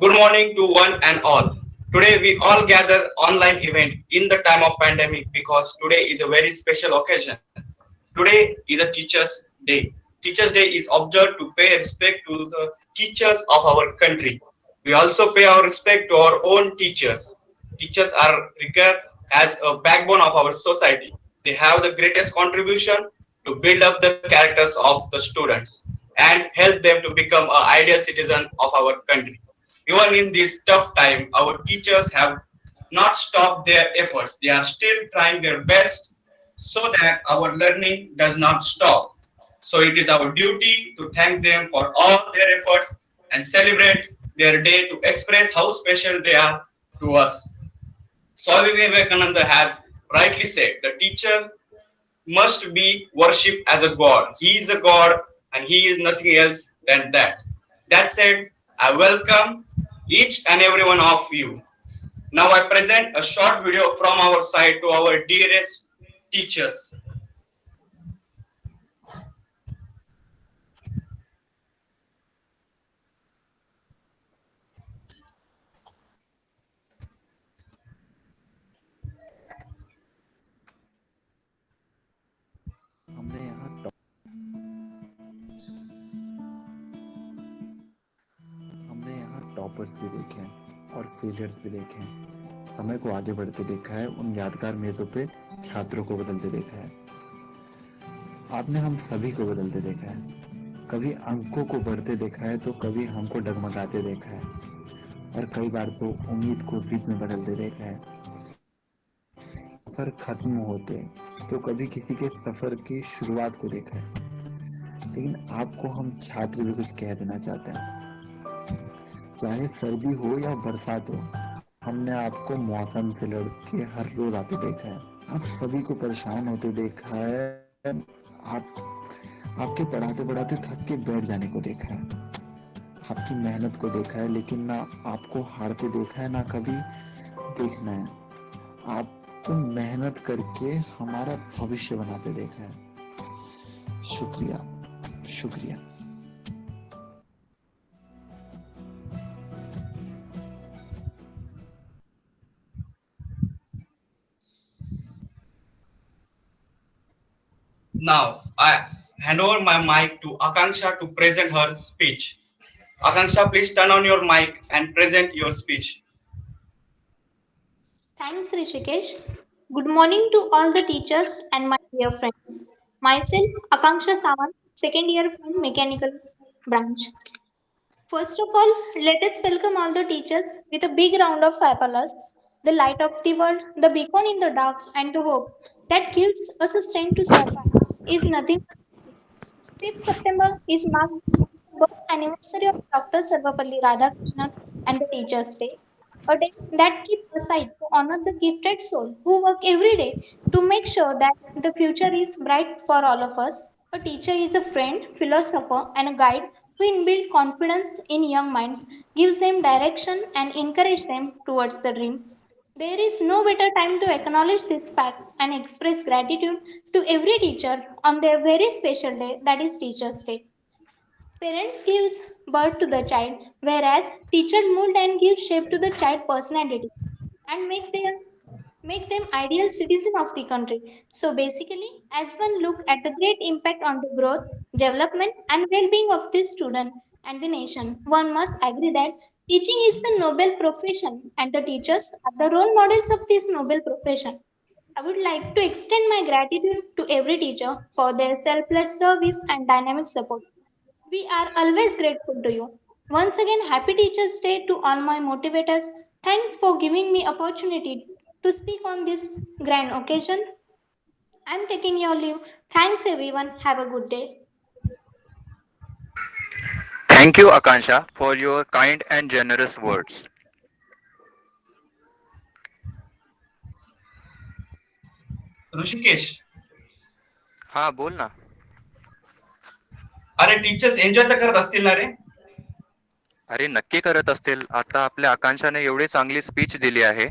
Good morning to one and all. Today we all gather online event in the time of pandemic because today is a very special occasion. Today is a Teachers Day. Teachers Day is observed to pay respect to the teachers of our country. We also pay our respect to our own teachers. Teachers are regarded as a backbone of our society. They have the greatest contribution to build up the characters of the students and help them to become an ideal citizen of our country. Even in this tough time, our teachers have not stopped their efforts. They are still trying their best so that our learning does not stop. So it is our duty to thank them for all their efforts and celebrate their day to express how special they are to us. Swami Vivekananda has rightly said the teacher must be worshipped as a god. He is a god and he is nothing else than that. That said, I welcome each and every one of you. Now I present a short video from our side to our dearest teachers. हमने यहाँ हमने यहाँ toppers भी देखे हैं और failures भी देखे हैं। समय को आगे बढ़ते देखा है, उन यादगार मेजों पे छात्रों को बदलते देखा है। आपने हम सभी को बदलते देखा है। कभी अंकों को बढ़ते देखा है तो कभी हमको डगमगाते देखा है और कई बार तो उम्मीद को जिद में बदलते देखा है। सफर खत्म होते तो कभी किसी के सफर की शुरुआत को देखा है। लेकिन आपको हम छात्र भी कुछ कह देना चाहते हैं। चाहे सर्दी हो या बरसात हो, हमने आपको मौसम से लड़के हर रोज आते देखा है। आप सभी को परेशान होते देखा है। आप आपके पढ़ाते पढ़ाते थक के बैठ जाने को देखा है। आपकी मेहनत को देखा है, लेकिन ना आपको हारते देखा है, ना कभी देखना है। आपको मेहनत करके हमारा भविष्य बनाते देखा है। शुक्रिया, शुक्रिया। Now I hand over my mic to Akanksha to present her speech. Akanksha, please turn on your mic and present your speech. Thanks, Rishikesh. Good morning to all the teachers and my dear friends. Myself, Akanksha Sawant, second year from Mechanical branch. First of all, let us welcome all the teachers with a big round of applause. The light of the world, the beacon in the dark, and the hope that gives us a strength to survive is nothing. 5th September is marked as the birth anniversary of Dr. Sarvapalli Radhakrishnan and the Teachers' Day, a day that keeps aside to honor the gifted soul who work every day to make sure that the future is bright for all of us. A teacher is a friend, philosopher, and a guide who inbuild confidence in young minds, gives them direction, and encourage them towards the dream. There is no better time to acknowledge this fact and express gratitude to every teacher on their very special day, that is Teachers' Day. Parents gives birth to the child, whereas teachers mold and give shape to the child personality and make them ideal citizen of the country. So basically, as one look at the great impact on the growth, development and well-being of the student and the nation, one must agree that teaching is the noble profession and the teachers are the role models of this noble profession. I would like to extend my gratitude to every teacher for their selfless service and dynamic support. We are always grateful to you. Once again, happy Teachers Day to all my motivators. Thanks for giving me opportunity to speak on this grand occasion. I'm taking your leave. Thanks everyone. Have a good day. Thank you, Akansha, for your kind and generous words. Rishikesh, हाँ बोल ना. अरे teachers enjoy तर करत असतील ना रे? अरे नक्की करत असतील. आता आपल्या आकांक्षाने एवढी चांगली स्पीच दिली आहे.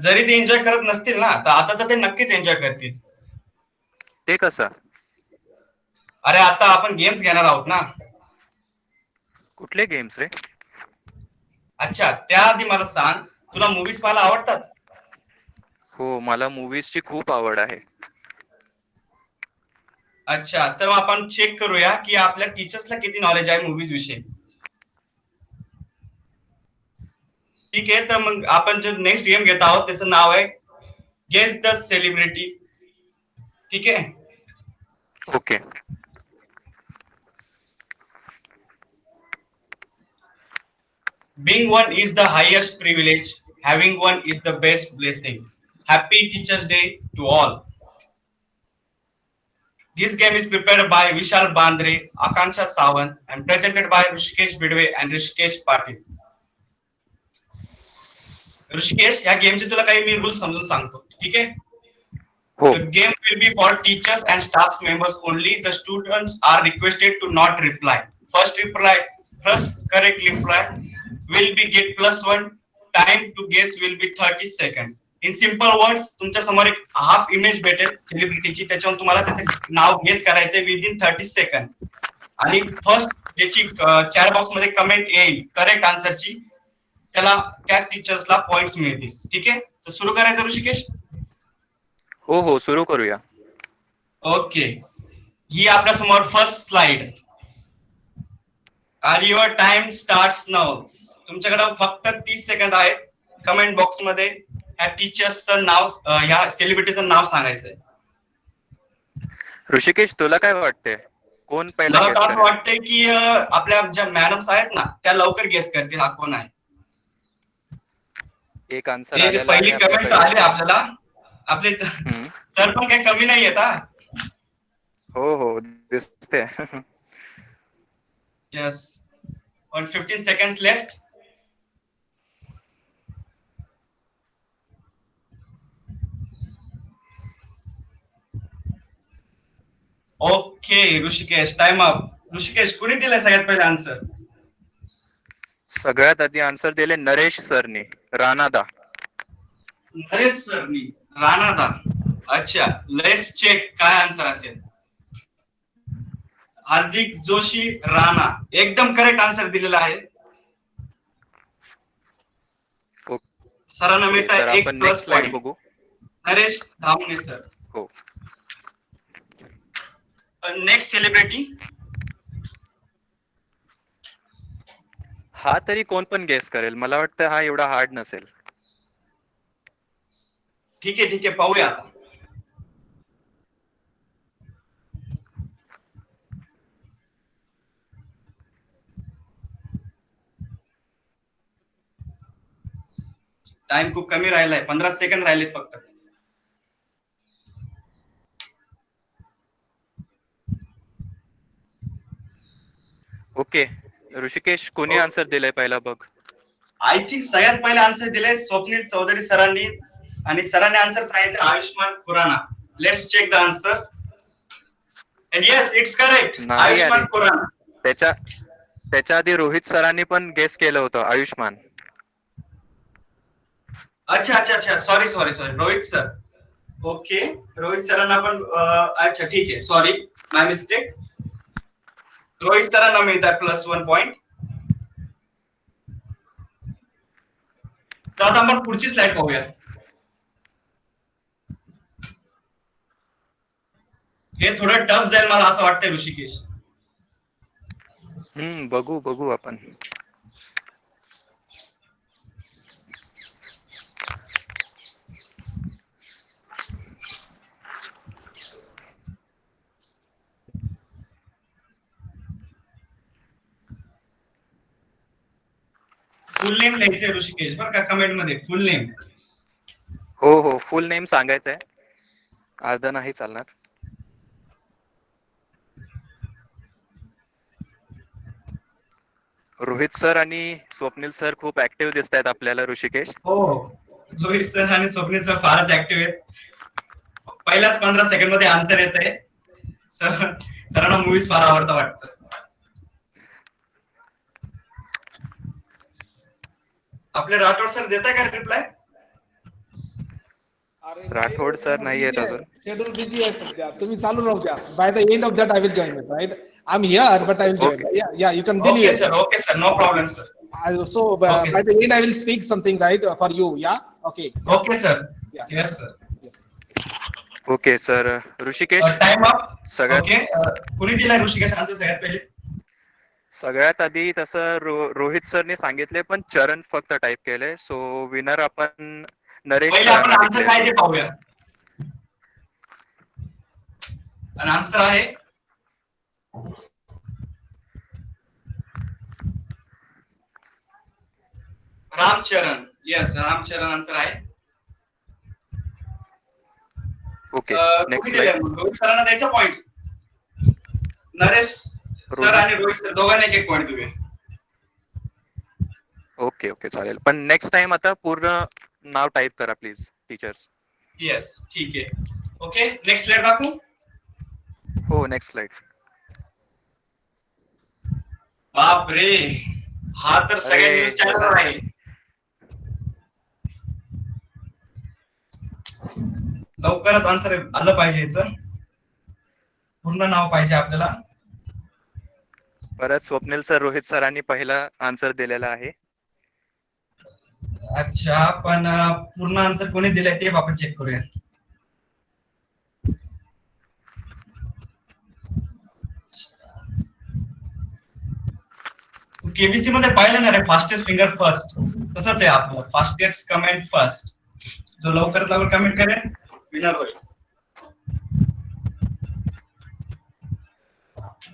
जरी ते एन्जॉय करत नसतील ना, तर आता तर ते नक्कीच एन्जॉय करतील. ते कसं? अरे आता आपण गेम्स घेणार आहोत ना. कुठले गेम्स रे? अच्छा, त्याआधी मला सांग, तुला मूवीज पाहायला आवडतात? हो, मला मूवीजची खूप आवड आहे. अच्छा, तर मग आपण चेक करूया की आपल्या टीचर्सला किती नॉलेज आहे मूवीज विषयी. ठीक आहे, तर मग आपण जो नेक्स्ट गेम घेत आहोत त्याचं नाव आहे गेस द सेलिब्रिटी. ठीक आहे. Okay. Being one is the highest privilege. Having one is the best blessing. Happy Teachers Day to all. This game is prepared by Vishal Bandre, Akanksha Sawant, and presented by Rishikesh Bidwe and Rishikesh Patil. Rishikesh, या गेमचे तुला काही मी rule समजून सांगतो. ठीक आहे. हो. The game will be for teachers and staff members only. The students are requested to not reply. First correct reply will be get +1. Time to guess will be 30 seconds. In simple words, तुमच्या समोर एक half image भेटेल सेलिब्रिटीची, त्याच्यावर तुम्हाला त्याचं नाव guess करायचंय within 30 second. आणि first ज्याची चॅट बॉक्स मध्ये कमेंट येईल करेक्ट आन्सरची, त्याला त्या टीचर्सला पॉइंट्स मिळतील. ठीक आहे, तर सुरू करायचं ऋषिकेश. हो हो, सुरू करूया. ओके, ही आपल्या समोर first slide. Are your time starts now. तुमच्याकडे फक्त 30 सेकंद आहेत. कमेंट बॉक्स मध्ये ह्या टीचर्सचं नाव, ह्या सेलिब्रिटीचं नाव सांगायचंय. ऋषिकेश, तुला काय वाटते, कोण पहिला मला गेस तर असं करेल? वाटतंय की आपल्या ज्या मॅडम्स आहेत ना, त्या लवकर गेस करतील हा कोण आहे. एक आन्सर हे आलेला पहिली आहे कमेंट आपल्याकडे. आली आपल्याला. आपले हम्म. सर पण काही कमी नाही आहेत. हो हो, दिसते. Yes, 15 seconds left. Okay Rishikesh, time up. Rishikesh, कुणी दिलाय सगळ्यात पहिले आन्सर? सगळ्यात आधी आन्सर दिले नरेश सरनी, राणादा. नरेश सरनी, राणादा. अच्छा, लेट्स चेक काय आन्सर असेल. हार्दिक जोशी, राणा, एकदम करेक्ट आन्सर दिलेला आहे. सरांना मिळत तर आहे एक आपण प्लस नेक्स्ट स्लाइड पॉइंट. बघू. नरेश धामणे सर. हो. Next celebrity. हा तरी कोण पण गेस करेल, मला वाटतं हा एवढा हार्ड नसेल. ठीक आहे पाहूया आता. टाइम खूप कमी राहिलाय, 15 सेकंद राहिलेत फक्त. ओके ऋषिकेश, कोणी आन्सर दिलाय पहिला बघ. आय थिंक सगळ्यात पहिले आन्सर दिले स्वप्नील चौधरी सरांनी, आणि सरांनी आन्सर सांगितले Ayushmann Khurrana. Let's check the answer. And yes, it's correct, नाही, आयुष्मान खुराना. त्याच्या आधी रोहित सरांनी पण गेस केलं होतं आयुष्मान. अच्छा, sorry Rohit sir. Okay, Rohit सरांना पण अच्छा ठीक आहे, सॉरी, माय मिस्टेक. रोहित सरांना मिळतात +1 पॉइंट. तर आता आपण पुढची स्लाइड पाहूया. हे थोडं टफ जाईल मला असं वाटतंय ऋषिकेश. बघू आपण. फुल नेम लिहायचंय ऋषिकेश, बरं का, कमेंट मध्ये फुल नेम. हो, फुल नेम सांगायचंय, अर्ध नाही चालणार. रोहित सर आणि स्वप्नील सर खूप ऍक्टिव्ह दिसत आहेत आपल्याला ऋषिकेश. हो, रोहित सर आणि स्वप्नील सर फारच ऍक्टिव्ह आहेत. पहिल्याच 15 सेकंड मध्ये आन्सर येत आहे. सरांना मूवीज फार आवडतं वाटतं. आपले राठोड सर देताय का रिप्लाय? राठोड सर नाही येत अजून. शेड्यूल बिझी आहे सध्या. तुम्ही चालू राहू द्या. By the end of that I will join it, right? I am here but I will join. Okay. Yeah you can Okay, continue. sir. Okay, sir. No problem, sir. So Okay, by sir. the end I will speak something, right, for you. Yeah. Okay. Yeah. Okay, sir. Yeah. Yes, sir. Okay sir. Rishikesh, time up. सगळ्यात okay. कुणी दिलाय Rishikesh answer सगळ्यात पहिले? सगळ्यात आधी तसं रोहित सरने सांगितले, पण चरण फक्त टाईप केले. सो विनर आपण नरेश पहिले आपण सरांना आन्सर डिक्लेअर काय ते करू. पाहूया. आणि आन्सर आहे रामचरण. येस, रामचरण आन्सर आहे. ओके, कोणी नेक्स्ट दिलाय? स्लाइड. रोहित सरांना द्यायचा पॉइंट. नरेश सर आणि रोहित सर दोघांना एक पॉइंट देऊया. ओके ओके, चालेल. पण नेक्स्ट टाइम आता पूर्ण नाव टाईप करा प्लीज टीचर्स. येस, ठीक आहे. ओके, नेक्स्ट स्लाइड दाखवू. हो, नेक्स्ट स्लाइड. बाप रे, हा तर सगळ्या न्यूज चॅनलवर आहे. लवकरच आन्सर आलं पाहिजे. याचं पूर्ण नाव पाहिजे आपल्याला. परत स्वप्नील सर, रोहित सरांनी पहिला आन्सर दिलेला आहे. अच्छा, पण पूर्ण आन्सर कोणी दिलाय ते आपण चेक करूया. केबीसी मध्ये पाहिलं ना रे, फास्टेस्ट फिंगर फर्स्ट, तसंच आहे आपलं. Fastest comment first. जो लवकरात लवकर कमेंट करेल विनर होईल.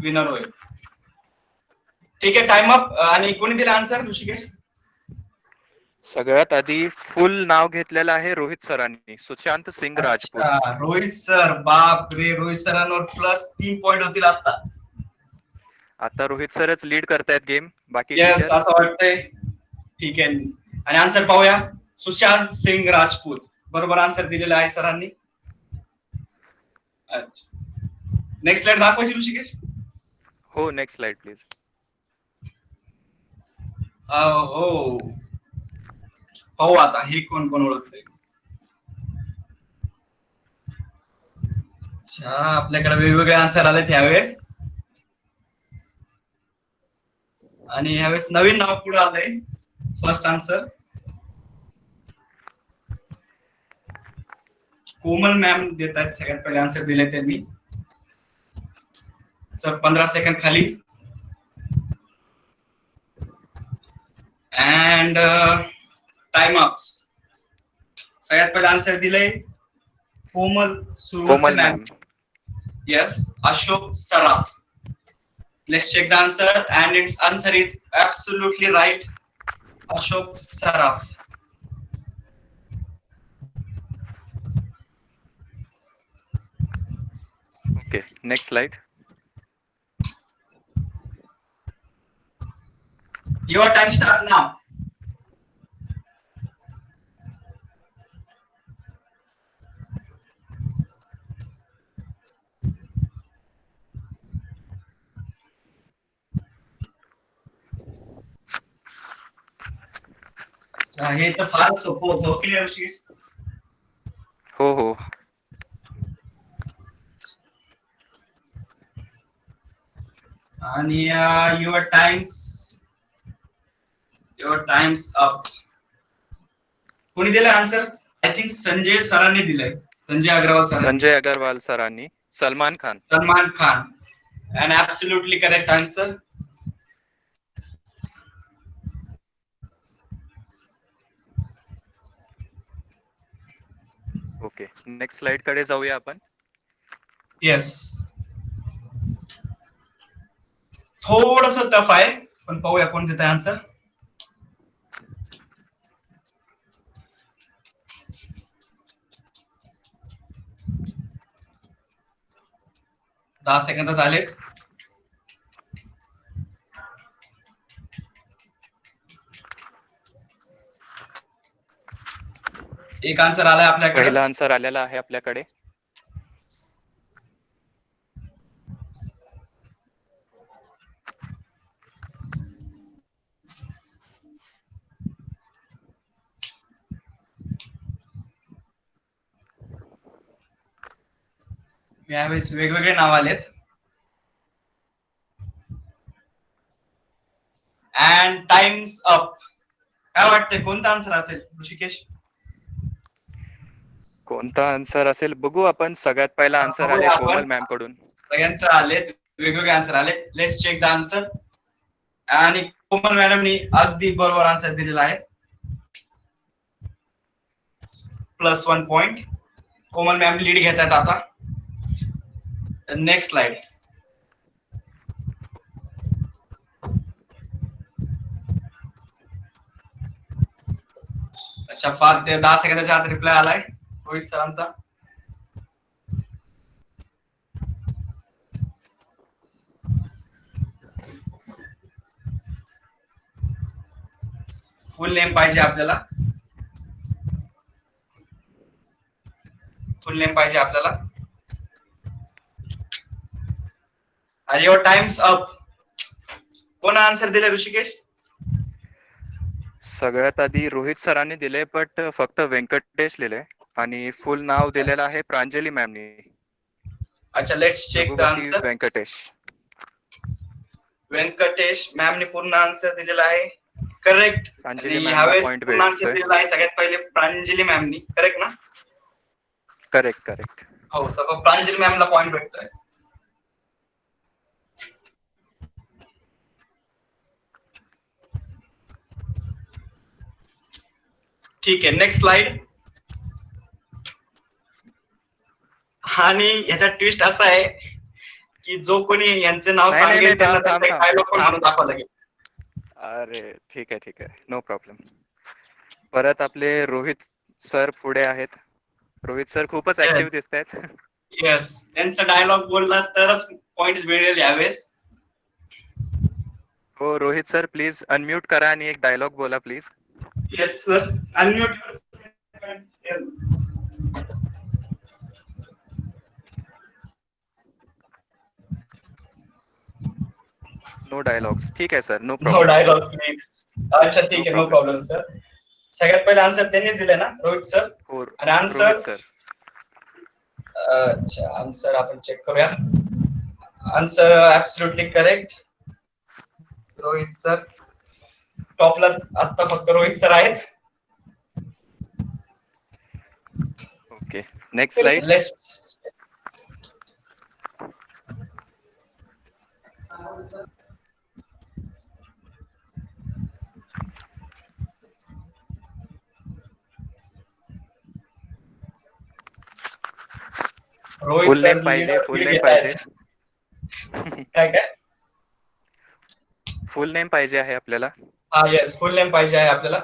विनर होईल. ठीक आहे, टाइम अप. आणि कोणी दिला आन्सर? ऋषिकेश. सगळ्यात आधी फुल नाव घेतलेलं आहे रोहित सरांनी, सुशांत सिंग राजपूत. अच्छा, रोहित सर. बाप रे, रोहित सरांवर +3 पॉइंट होतील आता. आता रोहित सरच लीड करतायत गेम. बाकी येस, टीचर असं वाटतंय. ठीक आहे, आणि आन्सर पाहूया. सुशांत सिंग राजपूत बरोबर आन्सर दिलेला आहे सरांनी. अच्छा, नेक्स्ट स्लाइड दाखवायची ऋषिकेश. हो, नेक्स्ट स्लाइड प्लीज. हो, पाहू आता हे कोण कोण ओळखतंय. अच्छा, आपल्याकडे वेगवेगळे आन्सर आलेत यावेळेस. आणि यावेळेस नवीन नाव पुढे आलंय. फर्स्ट आन्सर कोमल मॅम देत आहेत. सगळ्यात पहिले आन्सर दिले त्यांनी. सर 15 सेकंड खाली. And time up. सगळ्यात पहिले आन्सर दिले Komal Surwase Komal ma'am. Ma'am. Yes, Ashok Saraf. Let's check the answer, and its answer is absolutely right. Ashok Saraf. Okay, next slide. Your time start now. हे तर फार सोपं होतं. ओके ऋषिकेश. हो हो. आणि युअर टाइम्स अप. कोणी दिलाय आन्सर? आय थिंक संजय सरांनी दिलाय. संजय अग्रवाल सरांनी. संजय अग्रवाल सरांनी. Salman Khan. Salman Khan. And absolutely correct answer. Okay, next slide कडे जाऊया आपण. येस, थोडस टफ आहे, पण पाहूया कोण देत आन्सर. दहा सेकंद झालेत. एक आन्सर आलाय आपल्याकडे. पहिला आन्सर आलेला आहे आपल्याकडे. यावेळेस वेगवेगळे नाव आलेत. And times up. काय वाटतंय कोणता आन्सर असेल ऋषिकेश? कोणता आन्सर असेल बघू आपण. सगळ्यात पहिला आन्सर आले बघूया आपण. कोमल मॅम कडून. सगळ्यांचं आलेत, वेगवेगळे आन्सर आले. Let's check the answer. आणि कोमल मॅडमनी अगदी बरोबर आन्सर दिलेला आहे. +1 पॉइंट. कोमल मॅम लीड घेत आहेत आता. Next slide. अच्छा, फार ते 10 सेकंदाच्या आत रिप्लाय आलाय रोहित सरांचा. फुल नेम पाहिजे आपल्याला. फुल नेम पाहिजे आपल्याला. आणि युअर टाइम्स अप. कोण आन्सर दिले ऋषिकेश? सगळ्यात आधी रोहित सरांनी दिले, बट फक्त व्यंकटेश लिहिले. आणि फुल नाव दिलेलं आहे प्रांजली मॅमनी. अच्छा, let's check the Raghuvati answer. Venkatesh. Venkatesh मॅमने पूर्ण आन्सर दिलेला आहे. करेक्ट. प्रांजली आणि मॅमला ह्यावेळेस पॉइंट पूर्ण आन्सर भेटतोय. दिलेला आहे सगळ्यात पहिले प्रांजली मॅमनी. करेक्ट ना? करेक्ट. हो, तर प्रांजली मॅमला पॉइंट भेटतोय. ठीक आहे, नेक्स्ट स्लाइड. आणि ह्याचा ट्विस्ट असा आहे की जो कोणी यांचे नाव नाही, सांगेल त्यांना थांब. डायलॉग पण म्हणून दाखवावं लागेल. अरे ठीक आहे. No problem. परत आपले रोहित सर पुढे आहेत. रोहित सर खूपच ऍक्टिव्ह दिसत आहेत. येस, त्यांचा डायलॉग बोलला तरच पॉइंट मिळेल यावेळेस. हो, रोहित सर प्लीज अनम्यूट करा आणि एक डायलॉग बोला please. Yes sir, unmute. No dialogues. ठीक आहे sir, no no problem. Dialogue please. अच्छा, ठीक आहे, नो प्रॉब्लेम सर. सगळ्यात पहिले आन्सर त्यांनीच दिले ना, रोहित सर? हो, आणि आन्सर? रोहित सर. अच्छा, आन्सर आपण चेक करूया. Answer absolutely correct. Rohit sir. टॉपलाच आता फक्त रोहित सर आहेत. Okay, next slide. Let's. Rohit full name sir पाहिजे, फुल लीड नेम घेत पाहिजे. आहेत. काय? फुल नेम पाहिजे आहे आपल्याला. हा, येस, फुल नेम पाहिजे आहे आपल्याला.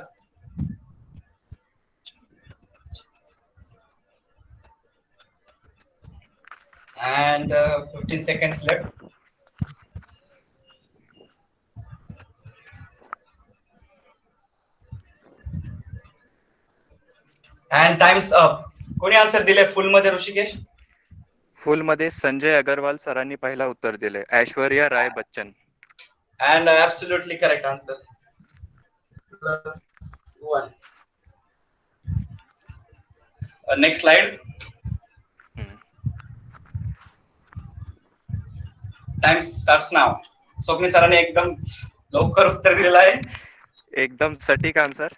And 15 seconds left. And time's up. कोणी आन्सर दिले फुल मध्ये ऋषिकेश? फुल मध्ये संजय अग्रवाल सरांनी पहिला उत्तर दिले. Aishwarya Rai Bachchan. And absolutely correct answer. +1. Next slide. Time starts now. Swapnil सरांनी एकदम लवकर उत्तर दिलेलं आहे. एकदम सटीक आन्सर.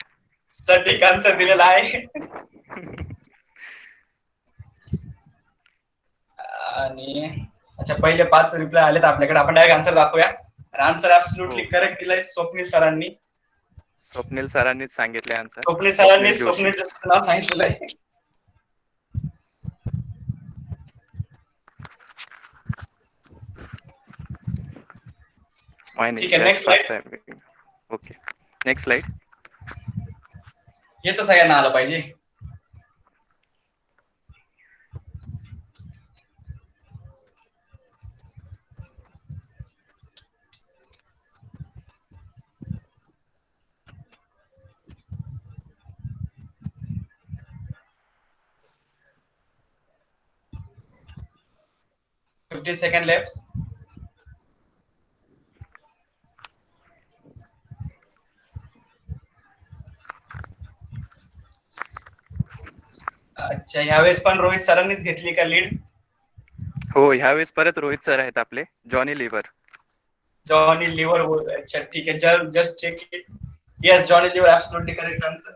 सटीक आन्सर दिलेला आहे. आणि अच्छा, पहिले 5 रिप्लाय आलेत आपल्याकडे. आपण डायरेक्ट आन्सर दाखवूया. आन्सर ऍब्सोल्युटली करेक्ट दिलाय स्वप्नील सरांनी. स्वप्नील सरांनीच सांगितले आन्सर. स्वप्नील सरांनी स्वप्नील नाव सांगितलेलं आहे. ठीक आहे, next slide. Okay, next slide. हे तर सगळ्यांना आलं पाहिजे. $15 seconds left. अच्छा, यावेळेस पण रोहित सरांनीच घेतली का लीड? हो, ह्यावेळेस परत रोहित सर आहेत आपले, जॉनी लिव्हर. जॉनी लिव्हर बोल, अच्छा ठीक है, just check it. Yes, Johnny Lever absolutely correct answer.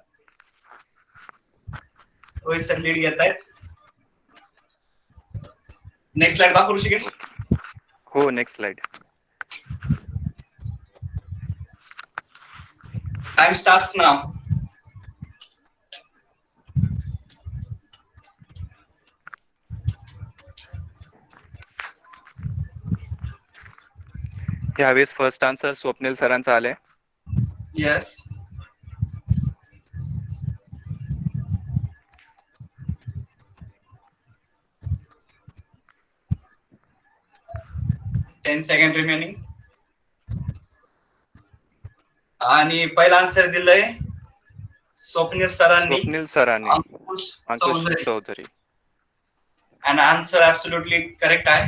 Rohit sir lead घेत आहेत. नेक्स्ट स्लाइड दाखवू ऋषिकेश. हो, next slide. Time starts now. ह्यावेळेस फर्स्ट आन्सर स्वप्नील सरांचा आलाय. यस. Ten second remaining. आणि पहिला आन्सर दिलंय स्वप्नील सरांनी, स्वप्नील सरांनी, अंकुश Ankush Chaudhari. Chaudhari. And answer absolutely correct आहे.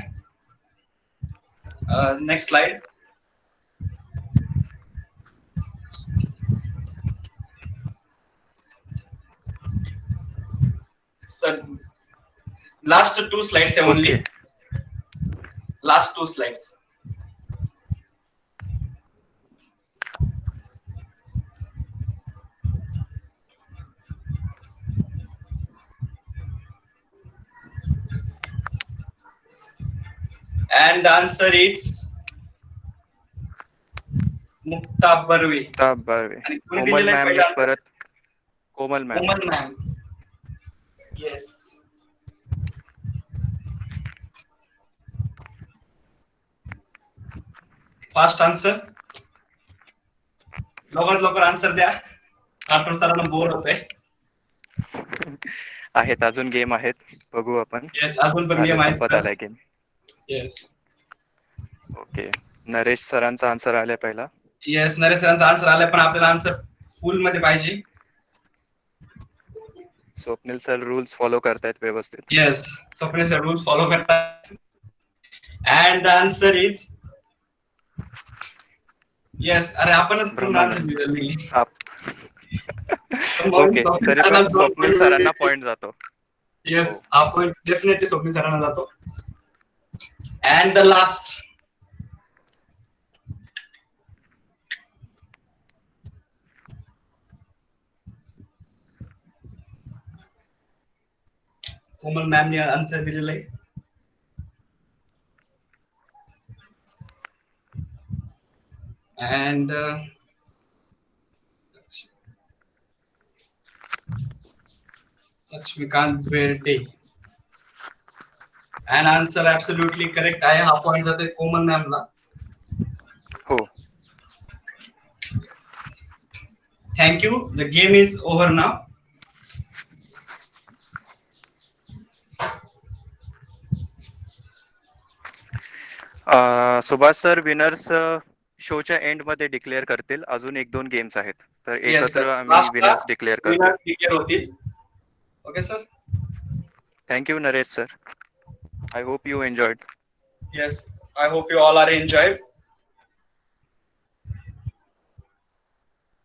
Next slide. So last two slides are only. Okay. Last two slides. And the answer is Mukta Barve. Mukta Barve. आणि कोणी कोमल दिलेलं आहे मॅम पहिला answer? परत. कोमल मॅम. कोमल मॅम. Yes. Fast answer. लवकरात लवकर आन्सर द्या. राठोड सरांना बोर होतंय. आहेत, अजून गेम आहेत, बघू आपण. येस, अजून पण गेम आहेत संपत सर. आलाय गेम. येस. ओके, नरेश सरांचा आन्सर आलाय पहिला. येस, नरेश सरांचा आन्सर आलाय, पण आपल्याला आन्सर फुल मध्ये पाहिजे. स्वप्नील सर रूल्स फॉलो करतायत व्यवस्थित. Yes, Swapnil sir rules follow करतात. And the answer is yes. अरे आपणच पूर्ण आन्सर दिलेलं नाही. ओके, तरी पण स्वप्नील सरांना पॉइंट जातो. येस, आपण डेफिनेटली स्वप्नील सरांना जातो. अँड द लास्ट कोमल मॅमने आन्सर दिलेला आहे. And Lakshmikant Berde. And answer absolutely correct आहे. हा पॉइंट जातोय कोमल मॅमला. हो. Thank you. The game is over now. Subhash sir winners शोच्या एंड मध्ये डिक्लेअर करतील. अजून 1-2 गेम्स आहेत, तर एकत्र आम्ही विनर्स डिक्लेअर करतो. Okay sir. Thank you Naresh sir. I hope you enjoyed. Yes, I hope you all are enjoyed.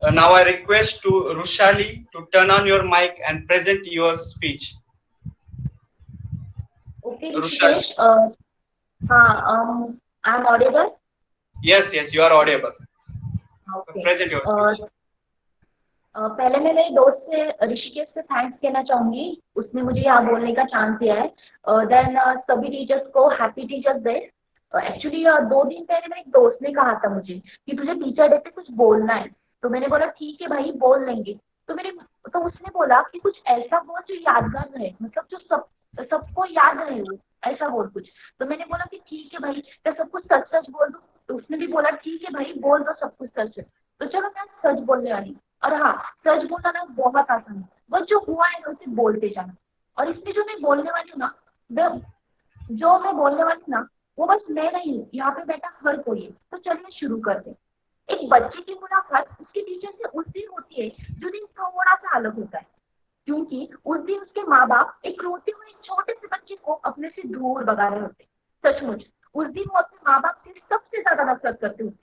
Now I request to Rushali to turn on your mic and present your speech. Okay, Rushali. I'm audible. Yes, you are audible. Okay. Present your speech. पहले मैं मेरे दोस्त से ऋषिकेश से thanks कहना चाहूंगी, उसने मुझे यहाँ बोलने का चांस दिया है. देन सभी टीचर्स को हैप्पी टीचर्स डे. एक्चुअली 2 दिन पहले मेरे एक दोस्त ने कहा था मुझे कि तुझे टीचर डे पे कुछ बोलना है, तो मैंने बोला ठीक है भाई बोल लेंगे. तो उसने बोला कि कुछ ऐसा बोल जो यादगार रहे, मतलब जो सबको याद रहे, वो ऐसा बोल कुछ. तो मैंने बोला कि ठीक है भाई, मैं सब कुछ सच सच बोल दूं. तो उसने भी बोला ठीक है भाई बोल दो सब कुछ सच. तो चलो मैं सच बोलने वाली. और हाँ, सच बोलना ना बहुत आसान है, बस जो हुआ है उसे बोलते जाना. और इसमें जो मैं बोलने वाली हूँ ना, वो बस मैं नहीं हूँ, यहाँ पे बैठा हर कोई है. तो चलिए शुरू करते हैं. एक बच्चे की मुलाकात उसके टीचर से उस दिन होती है जो दिन थोड़ा सा अलग होता है, क्योंकि उस दिन उसके माँ बाप एक रोते हुए छोटे से बच्चे को अपने से दूर भगा रहे होते. सचमुच उस दिन वो अपने माँ बाप से सबसे ज्यादा नफरत करते होते.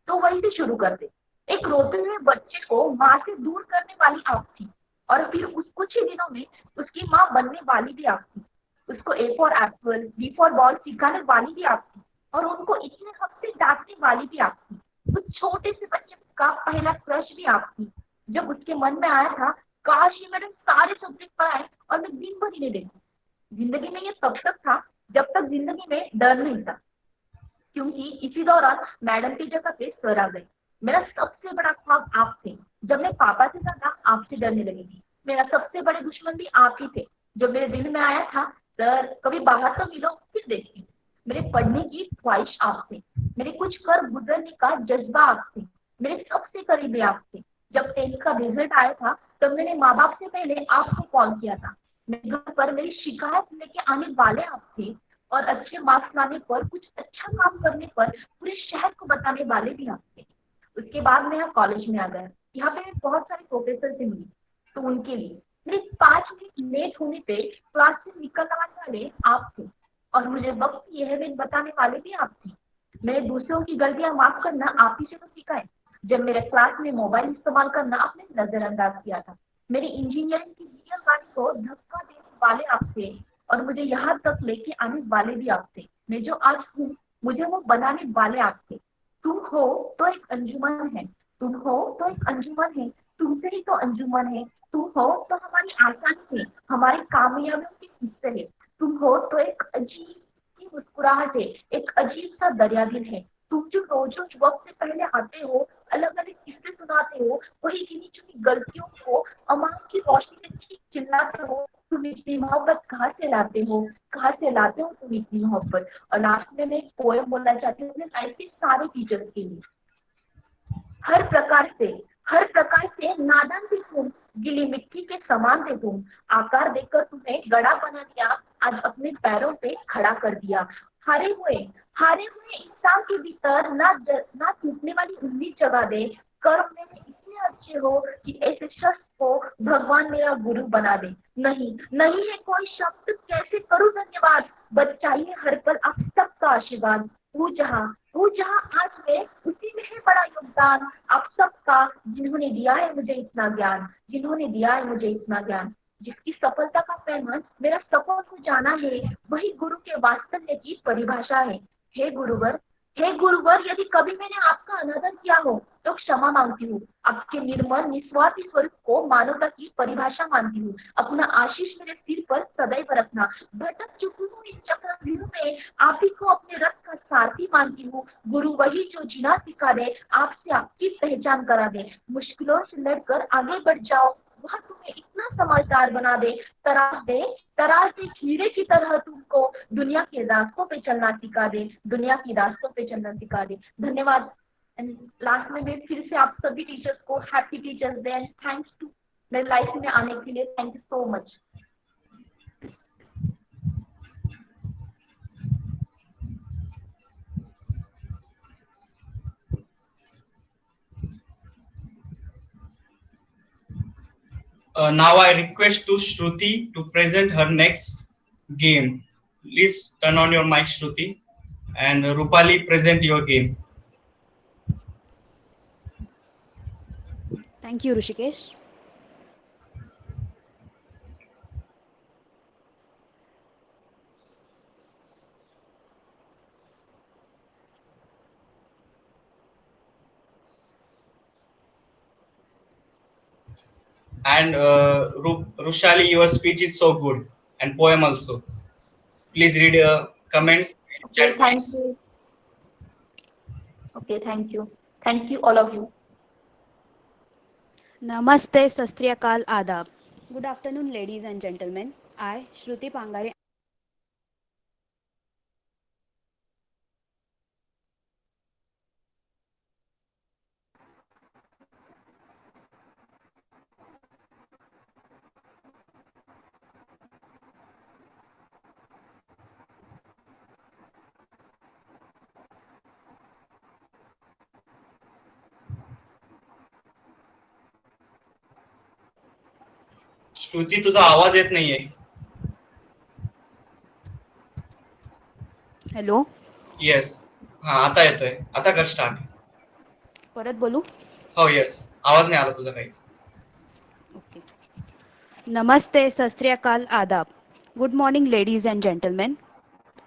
तो वहीं से शुरू करते. एक रोते हुए बच्चे को माँ से दूर करने वाली आप थी, और फिर उस कुछ ही दिनों में उसकी माँ बनने वाली भी आप थी. उसको A for Apple, B for ball सिखाने वाली भी आप थी, और उनको इतने हफ्ते डांटने वाली भी आप थी। उस छोटे से बच्चे का पहला क्रश भी आप थी, जब उसके मन में आया था काश ये मैडम सारे सब्जेक्ट पढ़ाए और मैं दिन भर इन्हें देखूं। जिंदगी में ये तब तक था जब तक जिंदगी में डर नहीं था, क्योंकि इसी दौरान मैडम की जगह पे सर आ गए। मेरा सबसे बड़ा ख्वाब आप थे, जब मैं पापा से ज्यादा आपसे डरने लगी थी। मेरा सबसे बड़े दुश्मन भी आप ही थे, जो मेरे दिल में आया था सर कभी बाहर तो मिलो फिर देखती। मेरे पढ़ने की ख्वाहिश आप थे, मेरे कुछ कर गुजरने का जज्बा आप थे, मेरे सबसे करीबी आप थे। जब 10th का रिजल्ट आया था तब मैंने माँ बाप से पहले आपको कॉल किया था। मेरे घर पर मेरी शिकायत लेके आने वाले आप थे, और अच्छे मार्क्स लाने पर, कुछ अच्छा काम करने पर पूरे शहर को बताने वाले भी आप थे। उसके बाद मैं यहाँ कॉलेज में आ गया। यहाँ पे मैं बहुत सारे प्रोफेसर से मिली, तो उनके लिए मेरे 5 मिनट लेट होने पे क्लास से निकलने वाले आप थे, और मुझे वक्त की अहमियत बताने वाले भी आप थे। मैंने दूसरों की गलतियां माफ करना आप ही से तो सीखा है, जब मेरे क्लास में मोबाइल इस्तेमाल करना आपने नजरअंदाज किया था। मेरी इंजीनियरिंग की रियल गाड़ी को धक्का देने वाले आप थे, और मुझे यहाँ तक लेके आने वाले भी आप थे। मैं जो आज हूँ मुझे वो बनाने वाले आप थे। तुम हो तो एक अंजुमन है, तुम हो तो एक अंजुमन है, तुमसे ही तो अंजुमन है। तुम हो तो हमारी आसानी है, हमारी कामयाबियों के हिस्से है। तुम हो तो एक अजीब सी मुस्कुराहट है, एक अजीब सा दरिया दिल है। तुम जो रोज रोज वक्त से पहले आते हो, अलग अलग किस्से सुनाते हो, वही गिनी चुनी गलतियों को अमान की रोशनी में चिल्लाते हो। तुम इतनी मोहब्बत कहाँ से लाते हो, कहाँ से लाते हो तुम इतनी मोहब्बत। और लास्ट में मैं एक पोएम बोलना चाहती हूँ अपने लाइफ के सारे टीचर्स के लिए। हर प्रकार से नादान थे तुम, गीली मिट्टी के समान थे तुम। आकार देकर तुम्हें गड़ा बना दिया, आज अपने पैरों पे खड़ा कर दिया। हारे हुए इंसान के भीतर ना टूटने वाली उम्मीद जगा दे। कर्म में इतने अच्छे हो कि ऐसे शख्स को भगवान मेरा गुरु बना दे। नहीं है कोई शब्द कैसे करूं धन्यवाद, बस चाहिए हर पल आप सबका आशीर्वाद। वो जहाँ आज है उसी में है बड़ा योगदान आप सबका, जिन्होंने दिया है मुझे इतना ज्ञान, जिन्होंने दिया है मुझे इतना ज्ञान। जिसकी सफलता का पैमान मेरा सपनों को जाना है, वही गुरु के वास्तव्य की परिभाषा है। हे गुरुवर, हे गुरुवर, यदि कभी मैंने आपका अनादर किया हो तो क्षमा मांगती हूँ। आपके निर्मल निस्वार्थी स्वरूप को मानवता की परिभाषा मानती हूँ। अपना आशीष मेरे सिर पर सदैव रखना। भटक चुकी हूँ इस चक्रव्यूह में, आप ही को अपने रथ का सारथी मानती हूँ। गुरु वही जो जीना सिखा दे, आपसे आपकी पहचान करा दे। मुश्किलों से लड़कर आगे बढ़ जाओ, वह तुम्हें इतना समझदार बना दे। तराश दे हीरे की तरह तुमको, दुनिया के रास्तों पे चलना सिखा दे, दुनिया की रास्तों पे चलना सिखा दे। धन्यवाद। एंड लास्ट में मैं फिर से आप सभी टीचर्स को happy teachers day and thanks to मेरे लाइफ में आने के लिए। Thank you so much. Now I request to Shruti to present her next game. Please turn on your mic, Shruti, and Rupali, present your game. Thank you, Rishikesh. And Rushali, your speech is so good, and poem also. Please read comments. Okay, Chat thank box. you. Okay, thank you. Thank you, all of you. Namaste, Sastri Akal, Adab. Good afternoon, ladies and gentlemen. I, Shruti Pangari. Shruti, तुझा आवाज येत नाहीये. Hello, yes, हा आता येतोय. आता कर start. परत बोलू? हो येस, आवाज नाही आला तुझा काहीच. ओके. नमस्ते, सत श्री अकाल, आदाब. Good morning, ladies and gentlemen.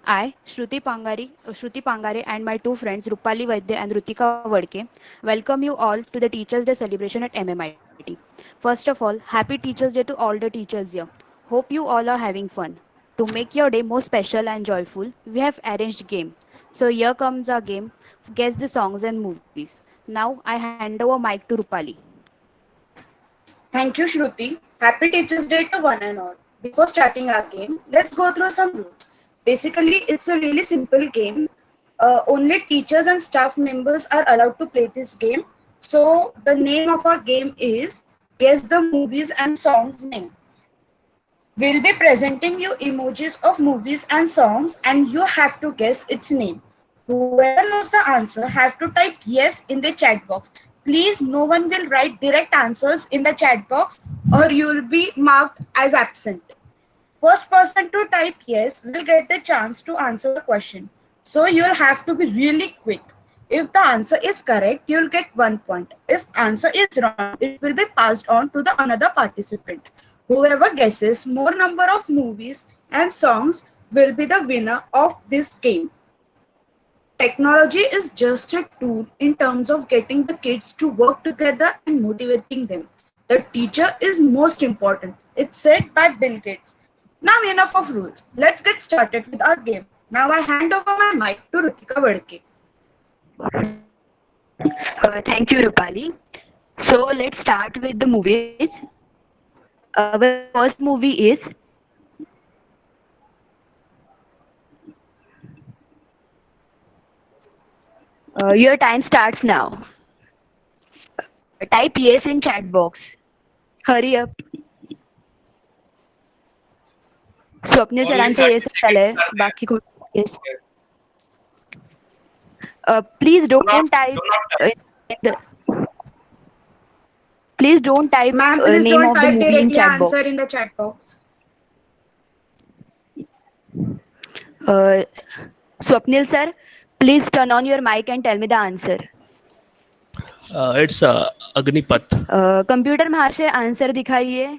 I, Shruti Pangare, and my two friends Rupali Vaidya and Rutika Vadke, welcome you all to the Teachers' Day celebration at MMIT. First of all, Happy Teachers Day to all the teachers here. Hope you all are having fun. To make your day more special and joyful, we have arranged game. So here comes our game. Guess the songs and movies. Now I hand over mic to Rupali. Thank you, Shruti. Happy Teachers' Day to one and all. Before starting our game, let's go through some rules. Basically, it's a really simple game. Only teachers and staff members are allowed to play this game. So, the name of our game is Guess the Movies and Songs Name. We'll be presenting you emojis of movies and songs, and you have to guess its name. Whoever knows the answer have to type yes in the chat box. Please, no one will write direct answers in the chat box or you will be marked as absent. First person to type yes will get the chance to answer the question. So you'll have to be really quick. If the answer is correct, you'll get 1 point. If answer is wrong, it will be passed on to the another participant. Whoever guesses more number of movies and songs will be the winner of this game. Technology is just a tool in terms of getting the kids to work together and motivating them. The teacher is most important. It's said by Bill Gates. Now enough of rules. Let's get started with our game. Now I hand over my mic to Rutika Vadke. Thank you, Rupali. So let's start with the movies. Our first movie is your time starts now. Type yes in chat box. Hurry up. Swapnil Only सरांचं 30 yes seconds झालंय are there. बाकी कोण yes Yes. Please Do don't not type type. Please don't type Ma'am, please name don't of the type movie in directly chat answer box in the chat box. Swapnil sir please turn on your mic and tell me the answer It's Agnipath. Computer महाशय answer दिखाइए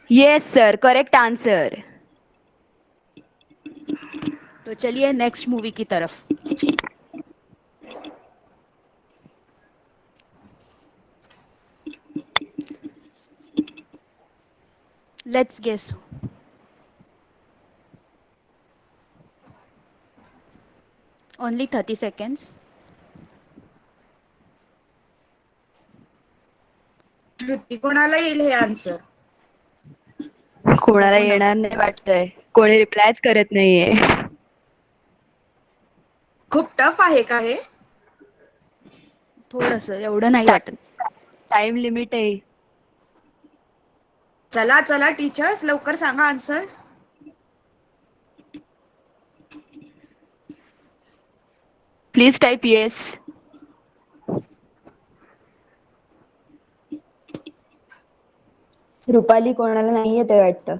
yes sir correct answer तो चलिए next movie की तरफ. Let's guess. Only 30 seconds. Shruti कोणाला येईल हे answer? कोणाला येणार नाही वाटतंय कोणी रिप्लायच करत नाहीये खूप टफ आहे का हे? थोडंसं एवढं नाही वाटत. टाइम लिमिट आहे चला चला टीचर्स लवकर सांगा answer. Please type yes Rupali कोणाला नाही येते वाटतं.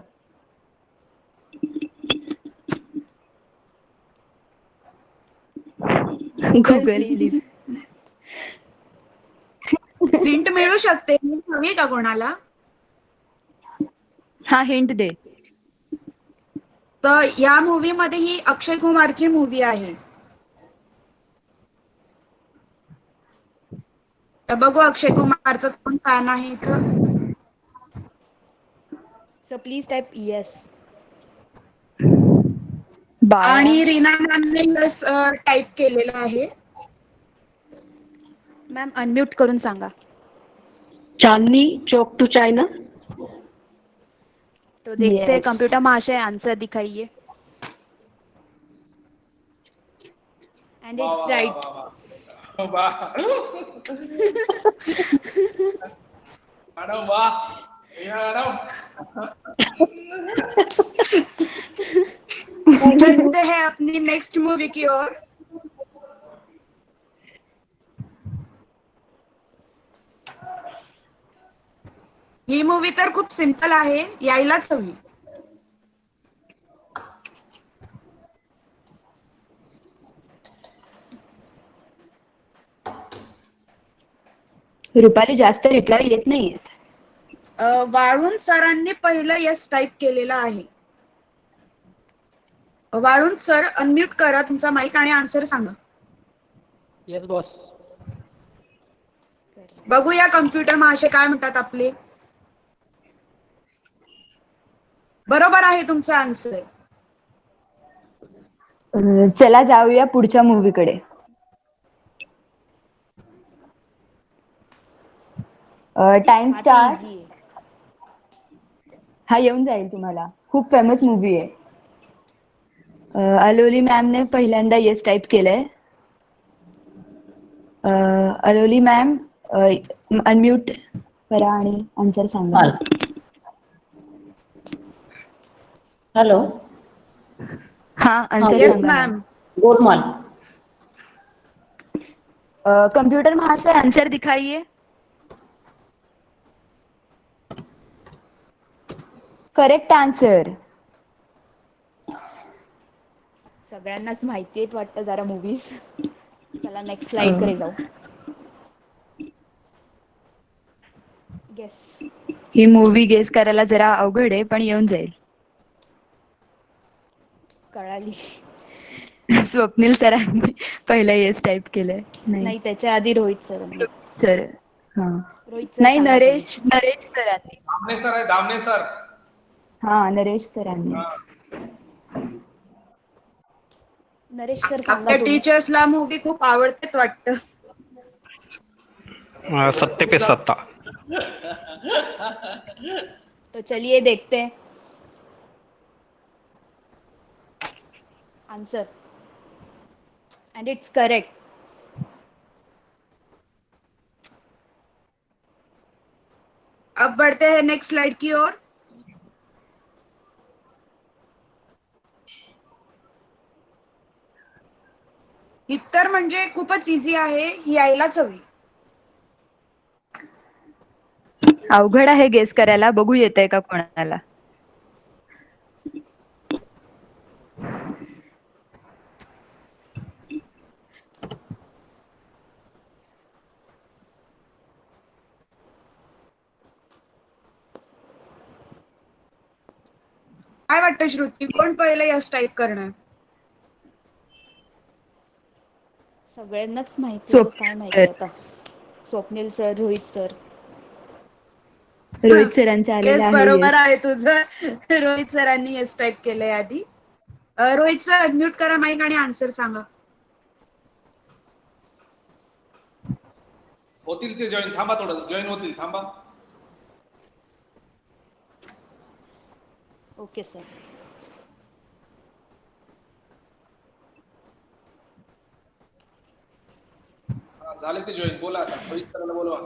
गुगल प्लीज हिंट मिळू शकते हवी का कोणाला? हा हिंट दे तर या मूवी मध्ये ही अक्षय कुमारची मूवी आहे. तर बघू अक्षय कुमारचं कोण फॅन आहे तर. So please type yes. आणि रीना मॅमने टाईप केलेलं आहे. मॅम अनम्यूट करून सांगा. Chandni Chowk to China. तो देखते हैं Yes. कंप्यूटर महाशय आंसर दिखाइए. And it's right. मॅडम वाह मॅडम. चलते हैं अपनी नेक्स्ट मूवी की ओर. ही मूवी तर खूप सिंपल आहे यायलाच हवी. रुपाली जास्त रिप्लाय येत नाहीयेत वाळुंज सरांनी पहिलं येस टाईप केलेलं आहे. वाळुंज सर अनम्यूट करा तुमचा माईक आणि आन्सर सांगा. Yes boss. बघूया कम्प्युटर महाशय काय म्हणतात आपले. बरोबर आहे तुमचा आन्सर. चला जाऊया पुढच्या मूवीकडे. टाइम हा तर स्टार्ट. easy आहे. हा येऊन जाईल तुम्हाला. खूप फेमस मूवी आहे. अलोली मॅम ने पहिल्यांदा येस टाईप केलंय. अलोली मॅम अनम्यूट करा आणि आन्सर सांगा. हॅलो. हा आन्सर येस सांगा मॅम. गोलमाल. कंप्यूटर महाशय आंसर दिखाइए. Correct answer. सगळ्यांनाच माहिती आहेत वाटतं जरा मूवीज. चला नेक्स्ट स्लाइड कडे जाऊ. गेस. ही मूवी गेस करायला जरा अवघड आहे पण येऊन जाईल. कळाली. स्वप्नील सरांनी पहिला येस टाईप केलंय. नाही त्याच्या आधी रोहित सरांनी. सर हा रोहित सर नाही सांगा तुम्ही. नरेश सरांनी. दामने सर आहे, दामने सर. हा नरेश सरांनी. नरेश सर सांगा आपल्या तुम्ही. टीचर्सला मूवी खूप आवडतेत वाटतं. सत्ते पे सत्ता. तो चलिए देखते हैं आंसर एंड इट्स करेक्ट. अब बढ़ते हैं नेक्स्ट स्लाइड की ओर. इतर म्हणजे खूपच इझी आहे, ही यायलाच हवी. अवघड आहे गेस करायला. बघू येतंय का कोणाला. काय वाटतं श्रुती, कोण पहिलं यस टाईप करणार? सगळ्यांनाच माहिती आहे, काय माहिती आता. Swapnil sir, Rohit sir. रोहित सरांचा आलेला येस आहे. बरोबर आहे तुझं. रोहित सरांनी येस टाईप केलंय आधी. रोहित सर अनम्यूट करा माईक आणि आन्सर सांगा. होतील ते जॉईन. थांबा थोडं, जॉईन होतील. थांबा. Okay sir. झाले ते जॉईन. बोला आता. रोहित सरांना बोलवा.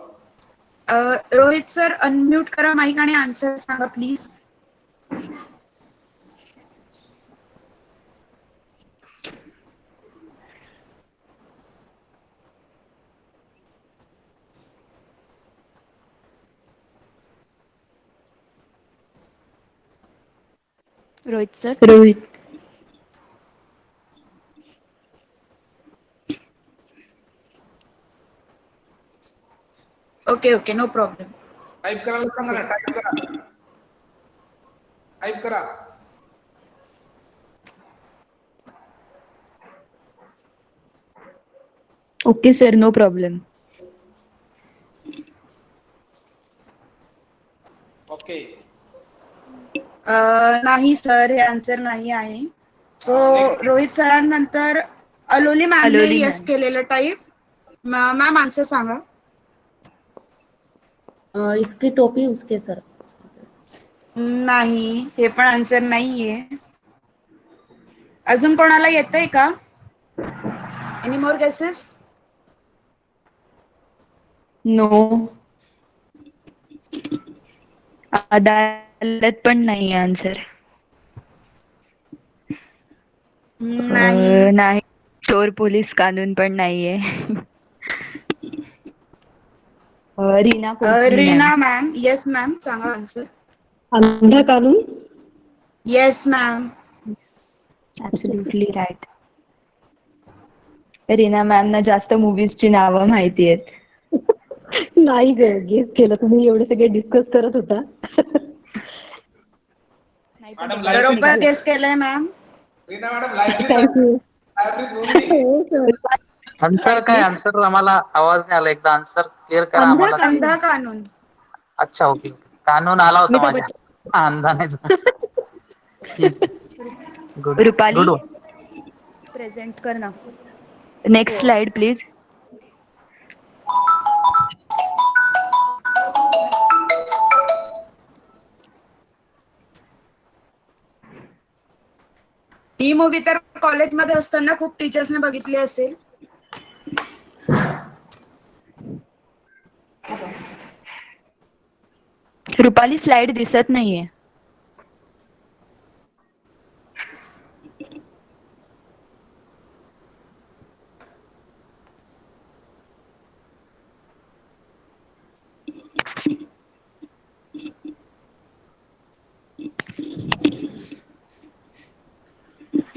रोहित सर अनम्यूट करा माईक आणि आन्सर सांगा please. Rohit sir. Rohit. Okay okay no problem. Type करायला सांगा ना. टाईप करा. टाईप करा. Okay sir no problem. Okay. नाही सर, हे आन्सर नाही आहे. सो रोहित सरांनंतर अलोली मॅमने अलोली येस मॅम. केलेलं टाईप. मॅम आन्सर सांगा. इसकी टोपी उसके सर. नाही, हे पण आन्सर नाहीये. अजून कोणाला येतंय का? Any more guesses? नो. अदालत पण नाही आन्सर. नाही. नाही. चोर पोलीस कानून पण नाहीये. Reena Kohli Reena ma'am. Ma'am. Yes ma'am सांगा answer. Andha Kanoon. Yes ma'am. Absolutely right. Reena ma'am ना जास्त मूवीजची नावं माहिती आहेत. नाही गेस केलं, तुम्ही एवढे सगळे डिस्कस करत होता. नाही मॅडम पण बरोबर गेस केलंय ma'am. Reena madam live thank you. Live answer काय? आन्सर आम्हाला आवाज नाही आला. एकदा आन्सर क्लिअर करा अंधा आम्हाला. अंधा कानून. अच्छा, ओके. कानून आला होता अमिताभ माझ्या. अंधा नाही. ठीक. Good Rupali, good. प्रेझेंट कर ना. Next slide please. He movie तर कॉलेजमध्ये असताना खूप टीचर्सने बघितली असेल. रुपाली स्लाइड दिसत नाहीये.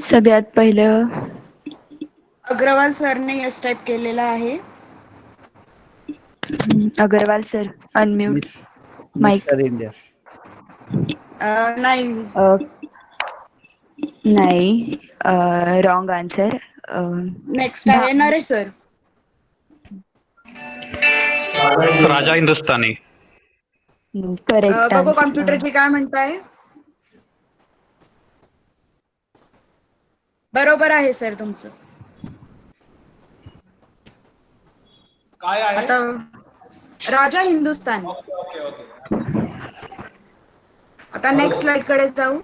सगळ्यात पहिलं अग्रवाल सरने यस टाईप केलेला आहे. Agarwal sir, unmute mic. Mister India. नाही. नाही, रॉंग आन्सर. नेक्स्ट आहे नरेश सर. राजा हिंदुस्तानी. करेक्ट बघू कॉम्प्युटरची काय म्हणताय. बरोबर आहे सर तुमचं. काय आहे? आता राजा हिंदुस्तानी. Okay okay. आता नेक्स्ट स्लाइड कडे जाऊ.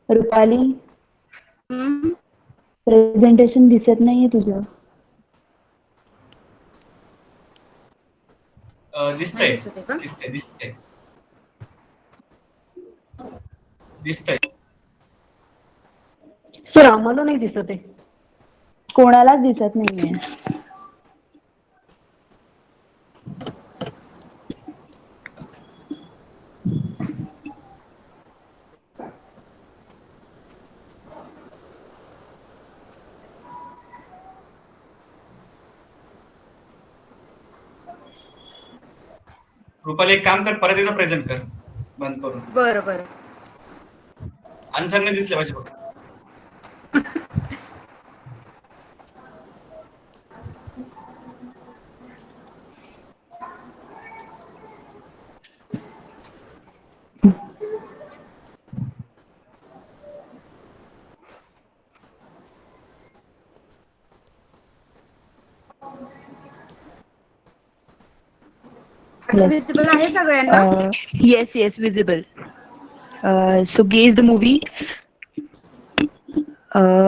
रुपाली, प्रेझेंटेशन दिसत नाहीये तुझं. दिसतंय दिसतंय दिसतंय दिसतंय. सर आम्हाला नाही दिसत आहे. कोणालाच दिसत नाहीये. रुपाली एक काम कर, परत एकदा प्रेझेंट कर बंद करून. बरं बरं. आन्सर नाही दिसले पाहिजे बघ. विजिबल आहे सगळ्यांना. Yes yes, visible. So guess the movie.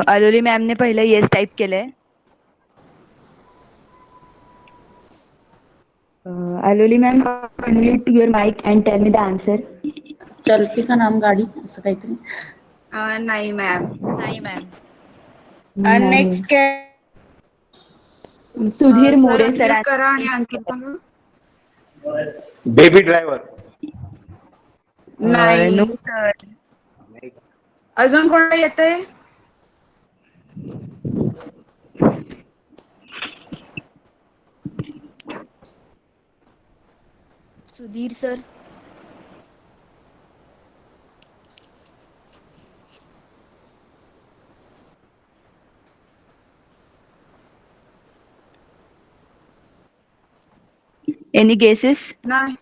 Aloli मॅमने पहिलं येस टाईप केलंय. Aloli ma'am, unmute your mic and tell me the answer. Chalti Ka Naam Gaadi असं काहीतरी. नाही मॅम. नाही ma'am. Next Sudhir More sir. करा आणि आन्सर सांगा. Baby driver. नाही. No sir. अजून कोणाला येतंय. सुधीर सर. Any guesses? नाही.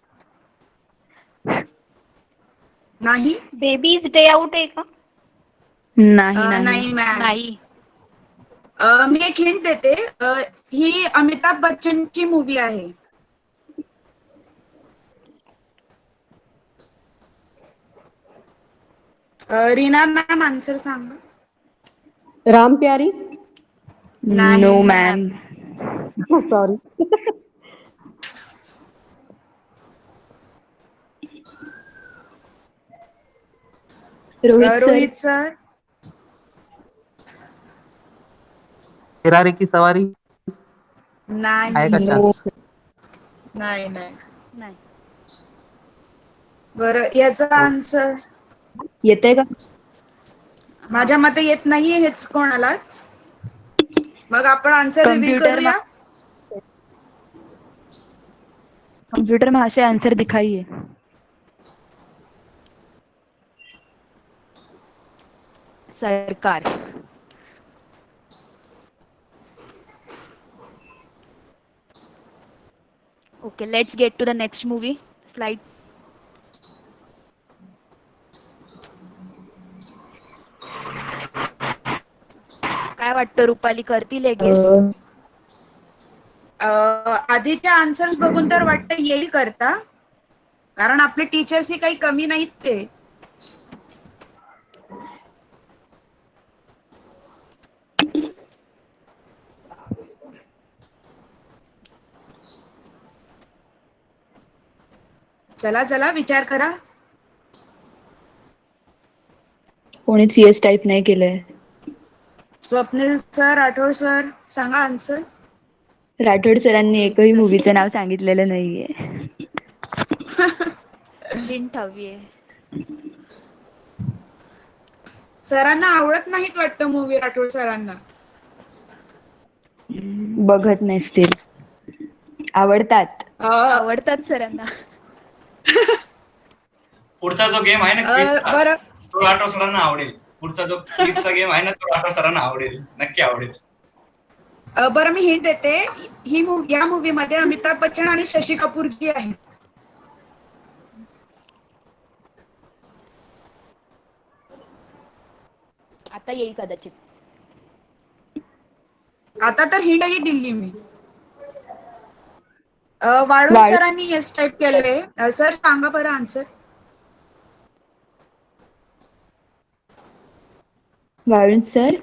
नाही. बेबीज डे आउट आहे का? नाही नाही मॅम. नाही. मी एक हिंट देते. ही अमिताभ बच्चनची मूवी आहे. रीना मॅम आन्सर सांगा. राम प्यारी. नाही. No ma'am. Sorry. Rohit sir Rohit sir. Ferrari ki Sawaari आहे का नाही नो चान्स? नाही नाही. नाही. बरं याचा आन्सर येतंय का माझ्या मते येत नाहीये हेच कोणालाच. मग आपण आन्सर रिव्हील कंप्यूटर करूया. कंप्यूटर महाशय आंसर दिखाइए. सरकार. Okay, let's get to the next movie. Slide. काय वाटतं रुपाली करतील हे गेस? आधीच्या आन्सर्स बघून तर वाटतं येईल करता, कारण आपले टीचर्स ही काही कमी नाहीत ते. चला चला विचार करा. कोणी CS टाईप नाही केलंय. स्वप्नील सर, राठोड सर, सांगा आन्सर. राठोड सरांनी एकही मूवीचं नाव सांगितलेलं नाहीये. हिंट हवीये. सरांना आवडत नाहीत वाटतं मूवी राठोड सरांना. बघत नसतील. आवडतात. आवडतात सरांना. पुढचा जो गेम आहे ना क्विजचा, बरं तो राठोड सरांना आवडेल. पुढचा जो क्विजचा गेम आहे ना तो राठोड सरांना आवडेल, नक्की आवडेल. बरं मी हिंट देते. या मूवी मध्ये अमिताभ बच्चन आणि शशी कपूर जी आहेत. आता येईल कदाचित. आता तर हिंटही दिली मी. वाळून सरांनी येस टाईप केलंय. सर सांगा बरं आन्सर. वाळुंज सर.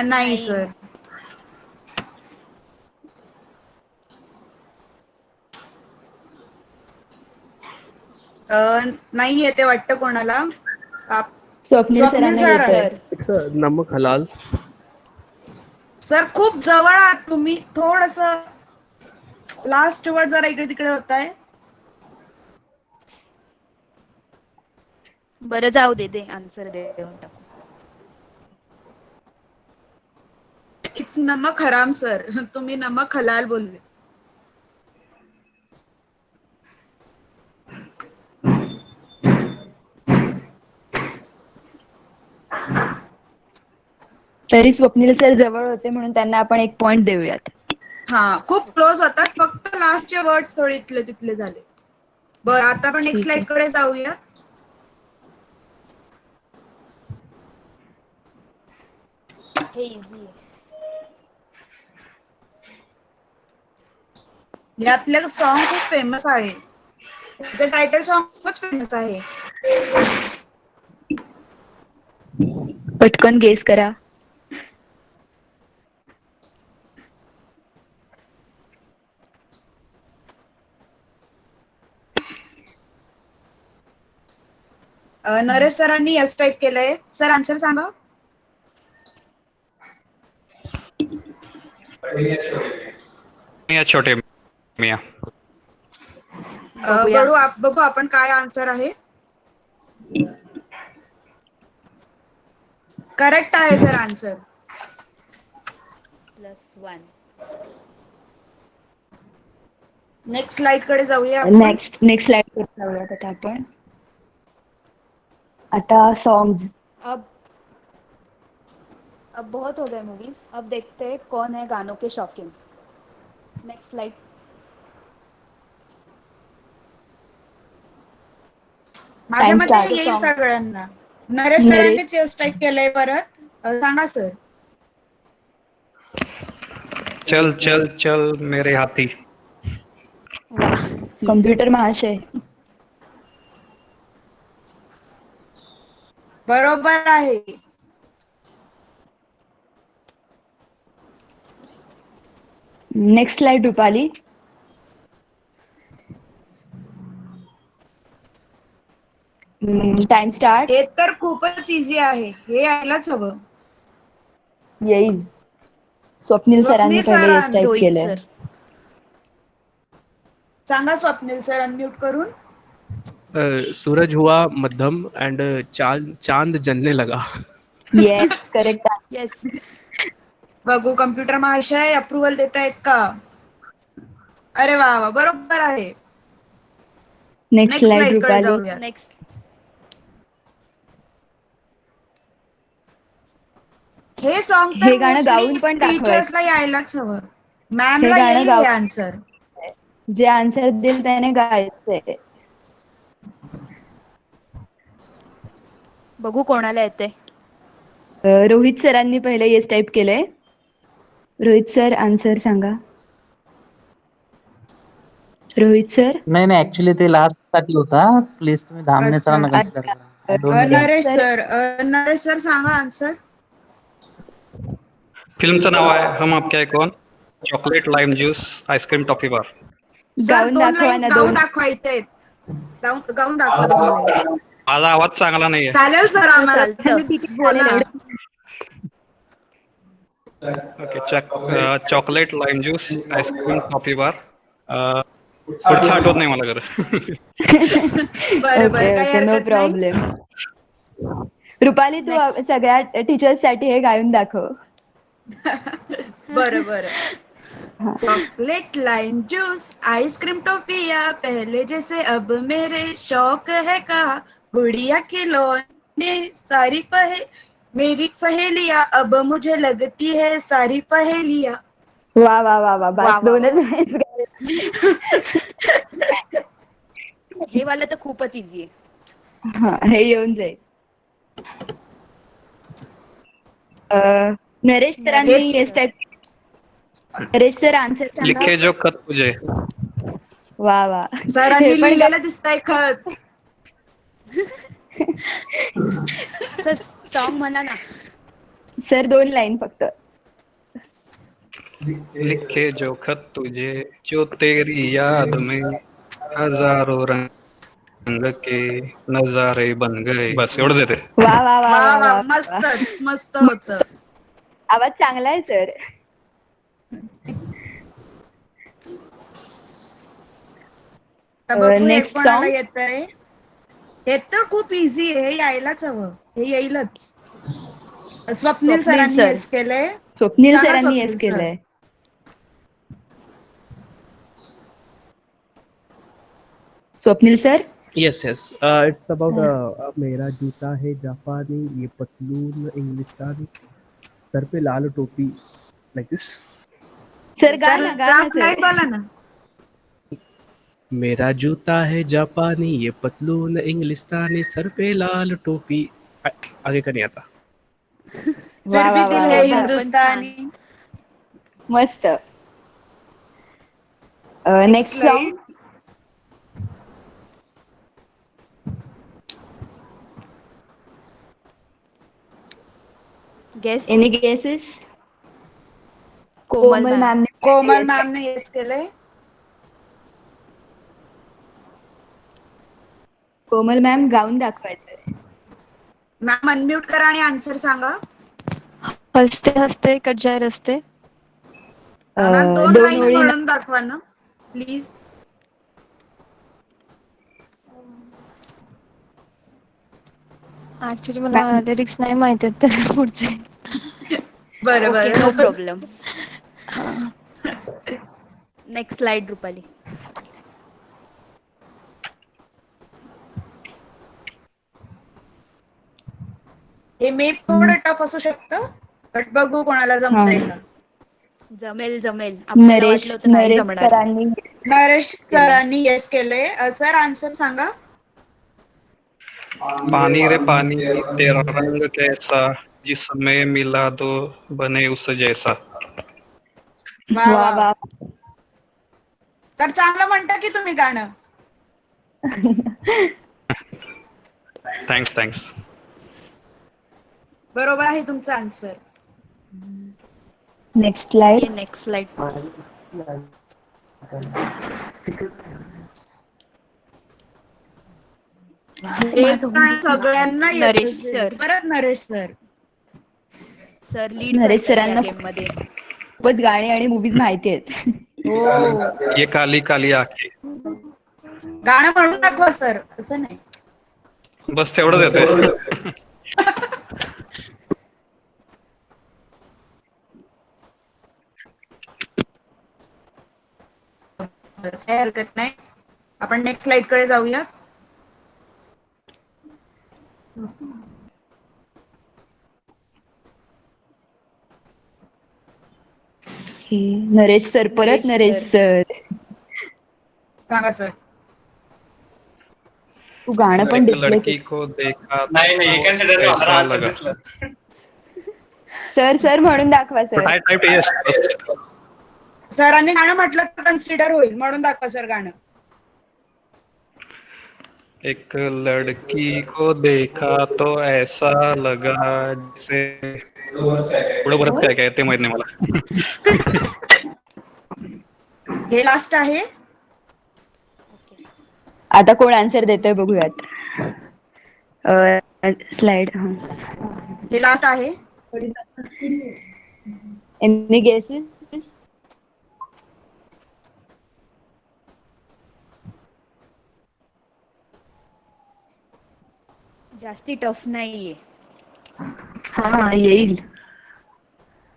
नाही सर. नाही येते वाटतं कोणाला. स्वप्नील स्वप्नील सरांना सर येतंय. नमक हलाल. सर खूप जवळ आहात तुम्ही. थोडस लास्ट वर्ड जरा इकडे तिकडे होत आहे. बरं जाऊ दे आन्सर देऊन टाकू. इट्स नमक हराम सर. तुम्ही नमक हलाल बोलले. तरी स्वप्नील सर जवळ होते म्हणून त्यांना आपण 1 पॉइंट देऊयात. हा खूप क्लोज होतात. फक्त लास्टचे वर्ड थोडे इथले तिथले झाले. बरं आता आपण नेक्स्ट ठीक आहे. स्लाइड कडे जाऊया. हे इझी आहे. यातलं सॉन्ग खूप फेमस आहे. त्याचं टायटल सॉन्गच फेमस आहे. पटकन गेस करा. नरेश सरांनी यस टाईप केलंय. सर आन्सर सांगा. मिया छोटे मिया. बघू आपण काय आन्सर आहे. करेक्ट आहे सर आन्सर. +1. नेक्स्ट स्लाइड कडे जाऊया. नेक्स्ट स्लाइड वर जाऊयात आता आपण. आता सॉन्ग्स. अब बहुत हो गए मूवीज. अब देखते हैं कौन है गानों के शौकीन. Next slide. माझ्या Time मते start. येईल सगळ्यांना. नरेश सरांनीच यस टाईप केलंय परत. सांगा सर. चल चल चल मेरे हाथी. कंप्यूटर महाशय. बरोबर आहे. Next slide Rupali. Time start. हे तर खूपच इझी आहे, हे यायलाच हवं. येईल. स्वप्नील सरांनी स्वप्नील पहिले सर, टाइप रोहित केलंय. सर. सांगा स्वप्नील सर अनम्यूट करून. सूरज हुआ मध्यम एंड चांद जलने लगा. Yes, correct. येस. बघू कम्प्युटर महाशय अप्रुव्हल देत आहेत का? अरे वा वा, बरोबर आहे. नेक्स्ट नेक्स्ट स्लाइड स्लाइड कडे रुपाली. जाऊया. नेक्स्ट. हे सॉन्ग हे तर गाणं गाऊन मोस्टली पण दाखवायचं. टीचर्सला यायलाच हवं. हे मॅमला गाणं येईल हे गाऊन आन्सर. जे आन्सर देईल त्याने गायचंय. बघू कोणाला येते. रोहित सरांनी पहिले येस टाइप केलंय. रोहित सर आन्सर सांगा. रोहित सर. नाही ऍक्च्युली ते लास्ट साठी होता. प्लीज तुम्ही धामणे अच्छा, सरांना कन्सिडर अच्छा. करा. I don't know. Naresh sir सांगा आन्सर. फिल्मचं नाव आहे Hum Aapke Hai Koun, chocolate lime juice ice cream toffee bar. Sir गाऊन 2 दाखवा लाईन ना, गाऊन 2. दाखवायचे. गाऊन दाखवा 2 लाईन. माझा आवाज चांगला नाहीये. चालेल सर आम्हाला. चालतं. ठीक आहे, बोला. चालेल एवढं. Okay. Chocolate lime juice ice cream toffee bar. पुढचं आठवत नाही मला खरं. बरं बरं, काही ओके, नो हरकत नाही. प्रॉब्लेम. रुपाली तू Next. सगळ्या टीचर्स साठी हे गाऊन दाखव. बरं बरं. चॉकलेट लाइम जूस आइसक्रीम टॉफिया पहले जैसे अब मेरे शौक है का, गुड़िया खिलौने सारी मेरी सहेलियां अब मुझे लगती है सारी पहेलियां. वा वा वा वा, वा, बस वा, 2च वा. lines गायल्या. हे वाला तर खूपच इझी आहे. हा, हे येऊन जाईल. नरेश सरांनी Naresh yes sir. Type. Naresh sir answer सांगा. लिखे जो खत तुझे. वा वा. सरांनी हे पण लिहिलेलं दिसतंय खत. सर सॉन्ग म्हणा ना. सर 2 लाईन फक्त. लिखे जो खत तुझे जो तेरी याद में हजारों रंग के नजारे बन गए. बस एवढंच येते. वा वा वा वा वा वा, वा. मस्तच मस्त होतं. आवाज चांगला आहे सर. बघू हे नेक्स्ट कोणाला सॉन्ग. येतंय. हे तर खूप इझी आहे, हे यायलाच हवं. हे येईलच. स्वप्नील सरांनी सर. येस केलंय. स्वप्नील सांगा सरांनी स्वप्नील येस सर. केलंय. Swapnil sir. Yes, yes. It's about मेरा जूता है जापानी, ये पतलून इंग्लिस्तानी, सर पे लाल टोपी, like this. सर गा ना, गा ना लास्ट लाईन सर. बोला ना. मेरा जूता है जापानी, ये पतलून इंग्लिस्तानी, सर पे लाल टोपी. आगे का नहीं आता. फिर वा भी वा दिल वा है वा. हिंदुस्तानी. मस्त. Next slide. Song. Guess. Any guesses. Komal Komal ma'am. Ma'am. Komal मॅमने येस केलंय. कोमल मॅम गाऊन दाखवायचंय. मॅम अनम्यूट करा आणि आन्सर सांगा. हसते हसते कट जाय रस्ते. मॅम 2 2 लाईन ओळी. म्हणून दाखवा ना प्लीज. ऍक्च्युली मला लिरिक्स नाही माहित आहेत त्याचे पुढचे. बरं ओके, नो बरं. प्रॉब्लेम. Next slide Rupali. हे मे थोडं टफ असू शकतं, बट बघू कोणाला जमतंय का. जमेल जमेल. आपल्याला नरेश वाटलं होतं नाही नरेश जमणार. सरांनी. नरेश सरांनी येस केलंय. सर आन्सर सांगा. पानी रे पानी तेरा रंग कैसा, जिसमें मिला दो बने उस जैसा. वा वा वा. वा. सर चांगलं म्हणता की तुम्ही गाणं. थँक्स. बरोबर आहे तुमचा answer. Next slide. Next slide. हे गाणं सगळ्यांना येत नरेश असेल. सर. परत Naresh sir. Sir lead Naresh करतात या सरांना गेम मध्ये. खूपच गाणी आणि मूवीज माहिती आहेत. हो. ये काली काली आखे. गाणं म्हणून दाखवा सर, असं नाही. बस तेवढंच येते. काही हरकत नाही. आपण नेक्स्ट स्लाइड कडे जाऊया. नरेश सर, परत नरेश सर. सांगा सर. तू गाणं पण एक डिस्प्ले लड़की को देखा नाही नाही तो एका मला ऐसा आन्सर लगा. दिसलं. सर सर म्हणून दाखवा But sir. I typed yes. सरांनी गाणं म्हटलं तर कन्सिडर होईल, म्हणून दाखवा सर गाणं. एक लड़की को देखा तो ऐसा लगा जैसे पुढे परत काय काय ते माहित नाही मला. हे लास्ट आहे. आता कोण आन्सर देतोय बघूयात. स्लाइड. हे लास्ट आहे. Any guesses? जास्ती टफ नाहीये. हा येईल.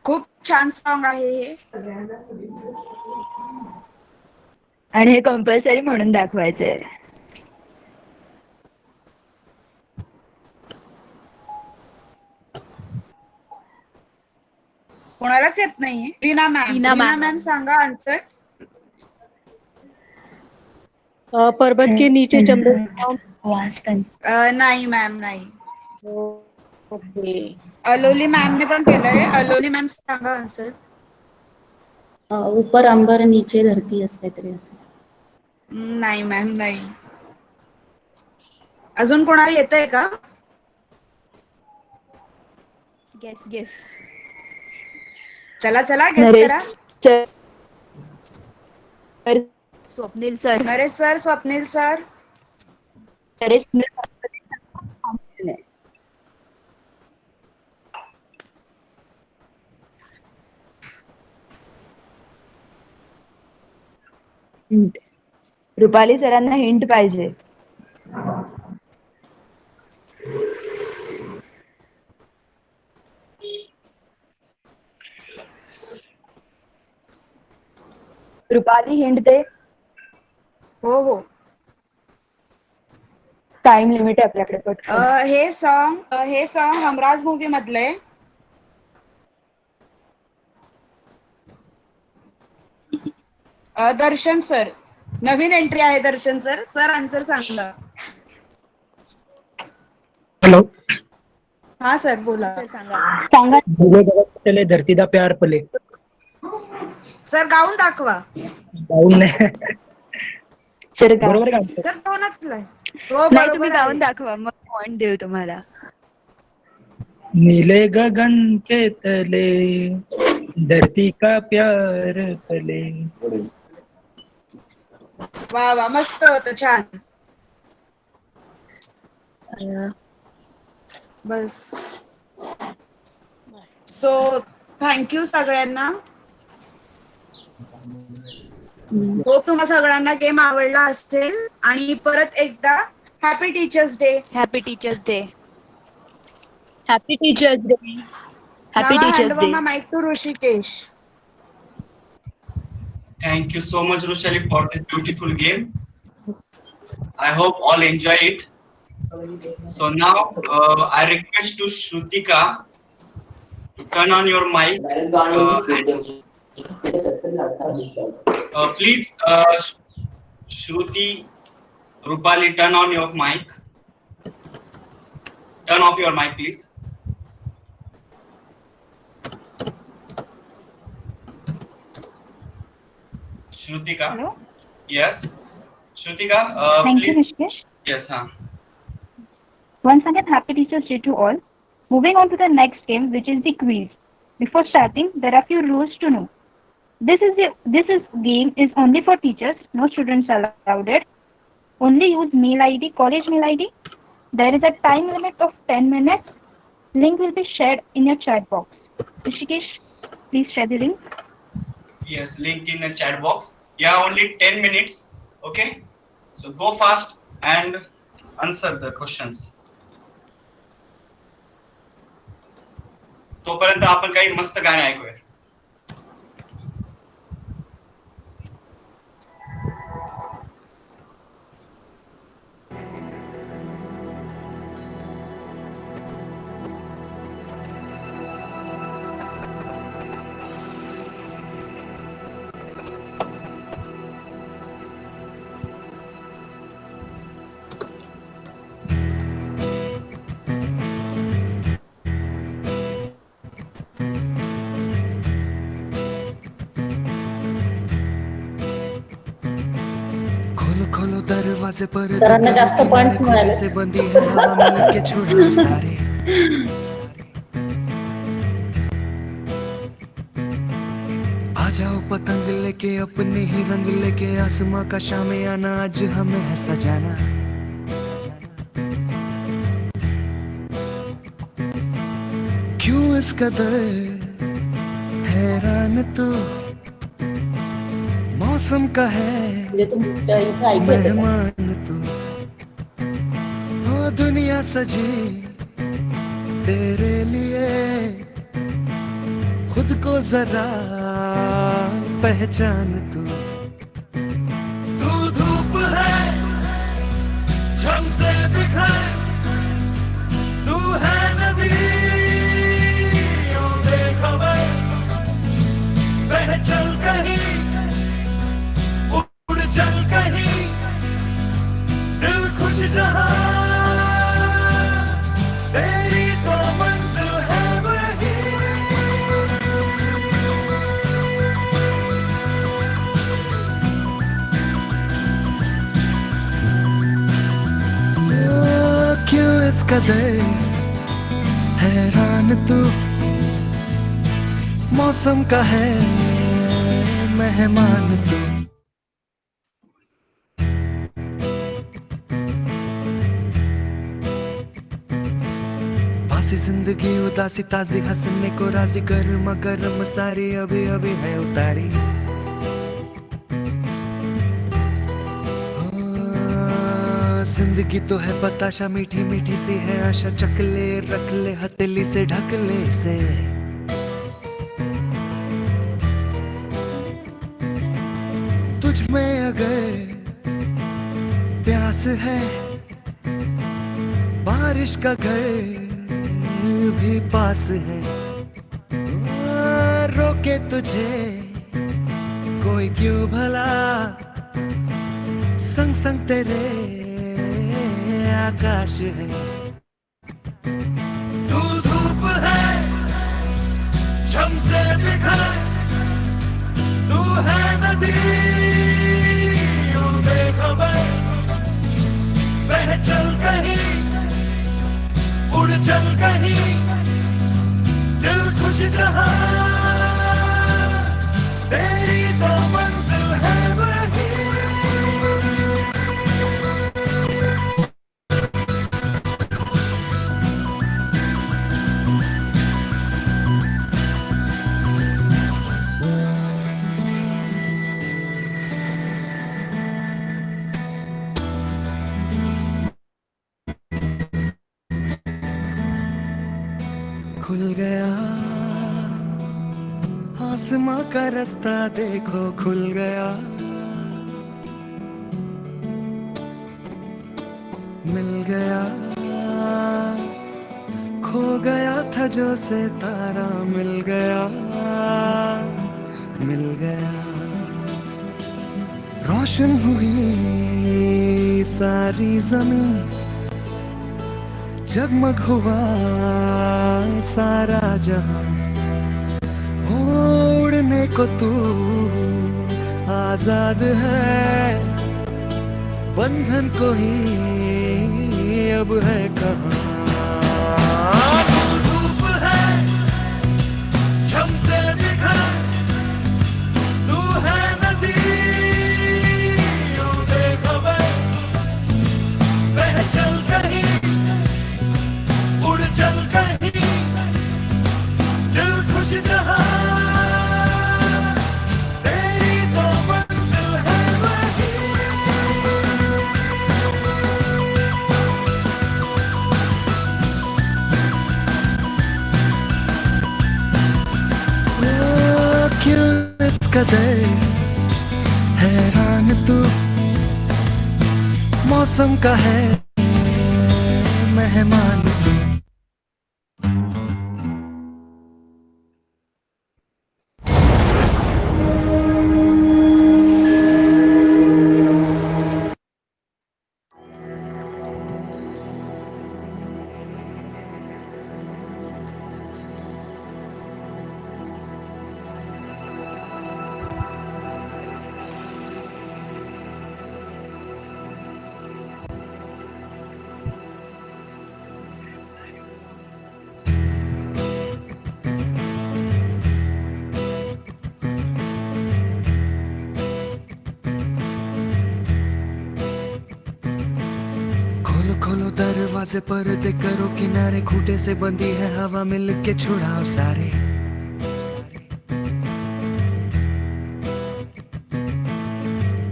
खूप छान सॉन्ग आहे हे. आणि हे कंपल्सरी म्हणून दाखवायचंय. कोणालाच येत नाहीये. Reena ma'am. Reena Reena ma'am. Ma'am सांगा आन्सर. पर्वत के नीचे चंद्र. नाही मॅम, नाही. ओके. अलोली मॅमने पण केलंय. अलोली मॅम सांगा आन्सर. ऊपर अंबर नीचे धरती असं काहीतरी असं. नाही मॅम, नाही. अजून कोणाला येतंय का? Guess guess. चला चला गेस नरेश करा. Sir. Swapnil sir. Naresh sir, Swapnil sir. Naresh Rupali सरांना हिंट पाहिजे. रुपाली हिंट दे. हो हो. टाइम लिमिट आहे आपल्याकडे. पटकन. हे सॉन्ग हमराज मूवी मधले. दर्शन सर. नवीन एंट्री आहे दर्शन सर. सर आन्सर सांगा. हेलो. हाँ सर बोला. सर सांगा. सांगा. चले धरती दा प्यार पले. सर गाऊन दाखवा. गाऊन नाही. सर बरोबर आहे का? सर तो नसलाय. हो नाही, बरोबर तुम्ही आहे. गाऊन दाखवा मग पॉइंट देऊ तुम्हाला. नीले गगन के तले धरती का प्यार पले. वा वा मस्त होतं. छान. बस. सो थँक्यू सगळ्यांना. होप तुम्हा सगळ्यांना गेम आवडला असेल. आणि परत एकदा happy teachers day. Happy teachers day. Happy teachers day. Happy teachers day. Mic to Hrishikesh. Thank you so much, Rushali, for this beautiful game. I hope all enjoy it. So now I request to Shrutika to turn on your mic. Please, Shruti, Rupali, turn on your mic. Turn off your mic, please. Shrutika. Hello. Yes. Shrutika. Thank please. you, Rishikesh. Yes, Once again, happy Teachers Day to all. Moving on to the next game, which is the quiz. Before starting, there are few rules to know. This game is only for teachers. No students allowed it. Only use mail ID, college mail ID. There is a time limit of 10 minutes. Link will be shared in your chat box. Rishikesh, please share the link. Yes, link in the chat box. Yeah, only 10 minutes. Okay. So go fast and answer the questions. तोपर्यंत आपण काही मस्त गाणे ऐकूया. खोलो दरवाजे पर सरांना जास्त पॉइंट्स मिळाले. से बंदी है हवा में लेके छोड़ो सारे आ जाओ पतंग लेके अपने ही रंग लेके आसमां का शाम आना आज हमें है सजाना क्यों इस कदर हैरान तू मौसम का है मेहमान तू हो दुनिया सजी तेरे लिए खुद को जरा पहचान तू धूप है झम से बिखर तू है नदी बेखबर बह चल कहीं चल कहीं दिल खुश जहां तेरी तो मंजिल है वही क्यों इस कदर हैरान तू मौसम का है मेहमान तू जिंदगी उदासी ताजी हंसने को राजी गर्मा गर्म सारी अभी अभी है उतारी जिंदगी तो है बताशा मीठी मीठी सी है आशा चकले रख ले हथेली से ढक ले से तुझ में अगर प्यास है बारिश का घर भी पास है रोके तुझे कोई क्यों भला संग संग तेरे आकाश है तू धूप है झम से बिखर तू है नदी बेखबर बह चल कहीं उड़ चल कहीं दिल खुश जहां तेरी तो मंजिल है वही खुल गया आसमां का रास्ता देखो खुल गया मिल गया खो गया था जो सितारा मिल गया रोशन हुई सारी जमीन जगमग हुआ सारा जहां उड़ने को तू आजाद है बंधन को ही अब है कहां धूप है झम से बिखर तू है नदी बेखबर कदर हैरान तू मौसम का है मेहमान तू। खोलो खोलो दरवाजे पर्दे करो किनारे, खूंटे से बंदी है हवा मिल के छुड़ाओ सारे।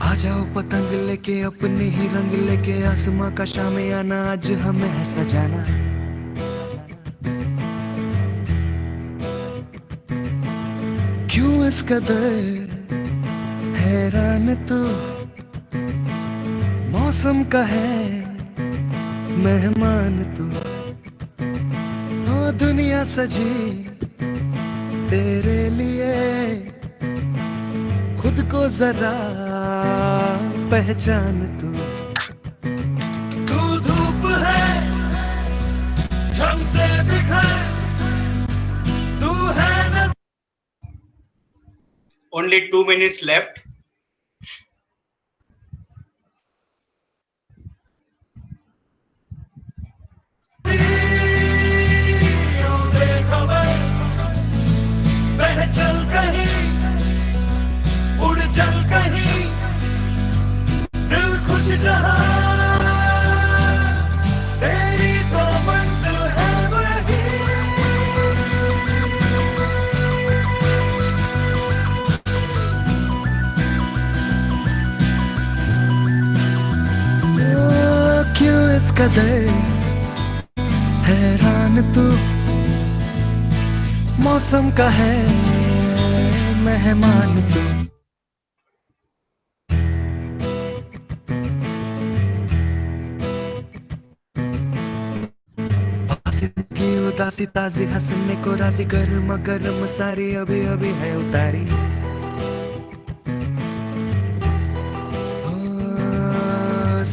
आ जाओ पतंग लेके अपने ही रंग लेके, आसमां का शामियाना आज हमें है सजाना। क्यों इस कदर हैरान तू मौसम का है मेहमान तू। ओ दुनिया सजी तेरे लिए, खुद को जरा पहचान तू। तू धूप है झम से बिखर, तू है न। Only 2 minutes left. बह चल कहीं उड़ चल कहीं, दिल खुश जहां तेरी तो मंजिल है वही। ओ, क्यों इस कदर हैरान तू मौसम का है मेहमान तू। की उदासी ताजी हंसने को राजी, गर्म गर्म सारी अभी अभी है उतारी।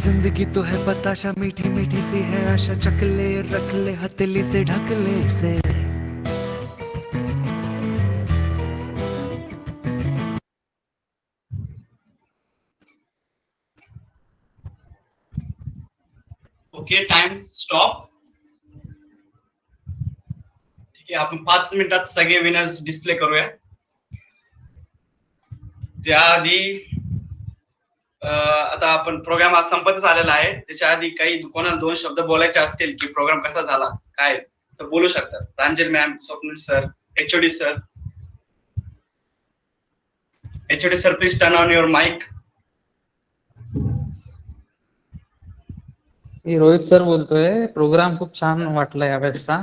जिंदगी तो है बताशा मीठी मीठी सी है आशा, चक ले रख ले हथेली से ढक ले इसे। Okay, time stop. ठीक आहे, आपण 5 मिनिटात सगळे विनर्स डिस्प्ले करूया. त्याआधी आता आपण प्रोग्राम आज संपतच आलेला आहे. त्याच्या आधी काही कोणाला 2 शब्द बोलायचे असतील की प्रोग्राम कसा झाला काय तर बोलू शकतात. Pranjal ma'am, Swapnil sir, HOD sir. HOD sir, please turn on your mic. मी रोहित सर बोलतोय. प्रोग्राम खूप छान वाटला यावेळेसचा.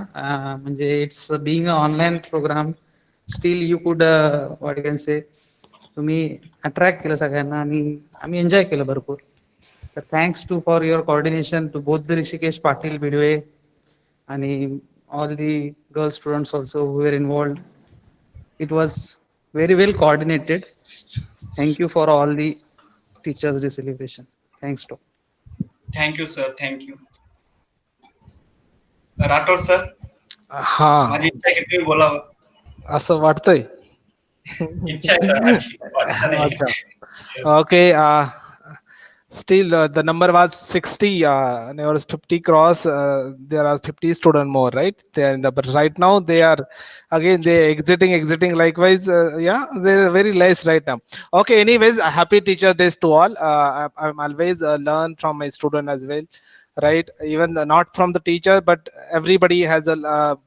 म्हणजे it's being a online program, still you could what can say, तुम्ही अट्रॅक्ट केलं सगळ्यांना आणि आम्ही एन्जॉय केलं भरपूर. तर thanks to for your coordination to both the Rishikesh Patil Bidwe आणि all the girl students also who were involved. It was very well coordinated. Thank you for all the teachers day celebration. Thanks to. Thank you sir, thank you. Rathod sir. हा, माझी इच्छा आहे की तुम्ही बोलावं. असं वाटतंय. इच्छा आहे सर माझी. वाटतं नाही. Okay. Still, the number was 60. There was 50 cross. There are 50 student more, right? They are in the, but right now they are again they exiting. Likewise, yeah, they're very less right now. Okay. Anyways, happy Teachers Days to all. I'm always learn from my student as well, right? Even not from the teacher, but everybody has a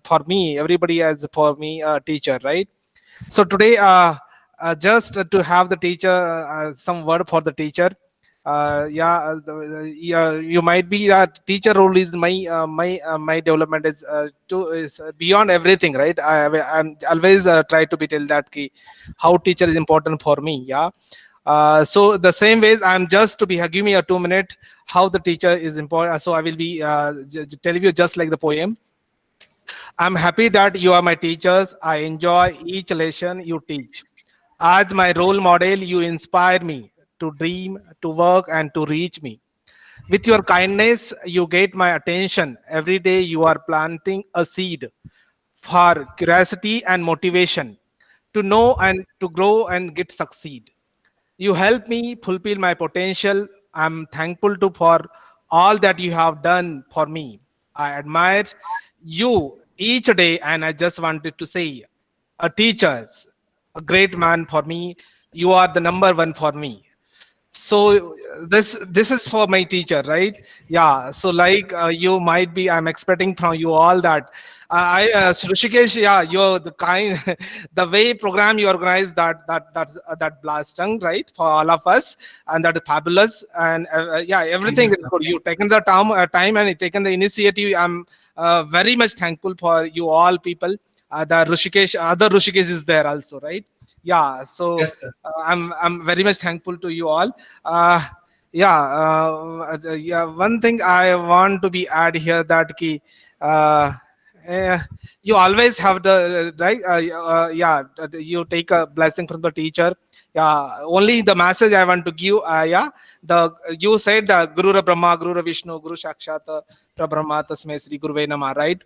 for me. Everybody has for me a teacher, right? So today, just to have the teacher, some word for the teacher. Yeah, you might be teacher role is my development is beyond everything, right? I'm always try to be tell that ki how teacher is important for me. Yeah. So the same ways I'm just to be give me a 2 minute how the teacher is important. So I will be tell you just like the poem. I'm happy that you are my teachers. I enjoy each lesson you teach. As my role model, you inspire me to dream, to work, and to reach me. With your kindness, you get my attention. Every day, you are planting a seed for curiosity and motivation to know and to grow and get succeed. You help me fulfill my potential. I'm thankful to for all that you have done for me. I admire you each day, and I just wanted to say, a teacher's a great man for me. You are the number one for me. So this is for my teacher, right? Yeah, so like you might be, I'm expecting from you all that Rishikesh, yeah, you're the kind the way program you organize, that blasting, right, for all of us, and that is fabulous. And yeah, Thank you, everything is sir. good. You taken the time and taken the initiative. I'm very much thankful for you all people. The Rishikesh, other Rishikesh is there also, right? Yeah, so Yes, sir. I'm very much thankful to you all. Yeah, one thing I want to be add here that ki uh, eh, you always have the right. Yeah, you take a blessing from the teacher. Yeah, only the message I want to give. Yeah, the you said the Guru Brahma, Guru Vishnu, Guru Sakshat Brahma Tasmai Sri Guruve Namah, right?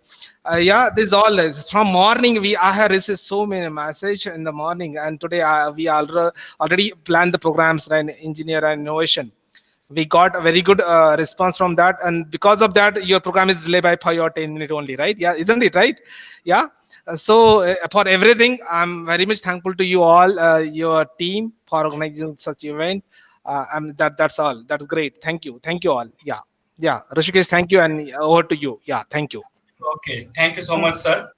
Yeah, this all is from morning. I have received so many message in the morning, and today we already planned the programs, right? Engineer and innovation. We got a very good response from that, and because of that, your program is delayed by 5 or 10 minutes only, right? Yeah, isn't it right? Yeah. So for everything, I'm very much thankful to you all, your team, for organizing such event. That's all. That's great. Thank you all. Yeah, yeah. Rishikesh, thank you, and over to you. Yeah, thank you. Okay. Thank you so Uh, much, sir.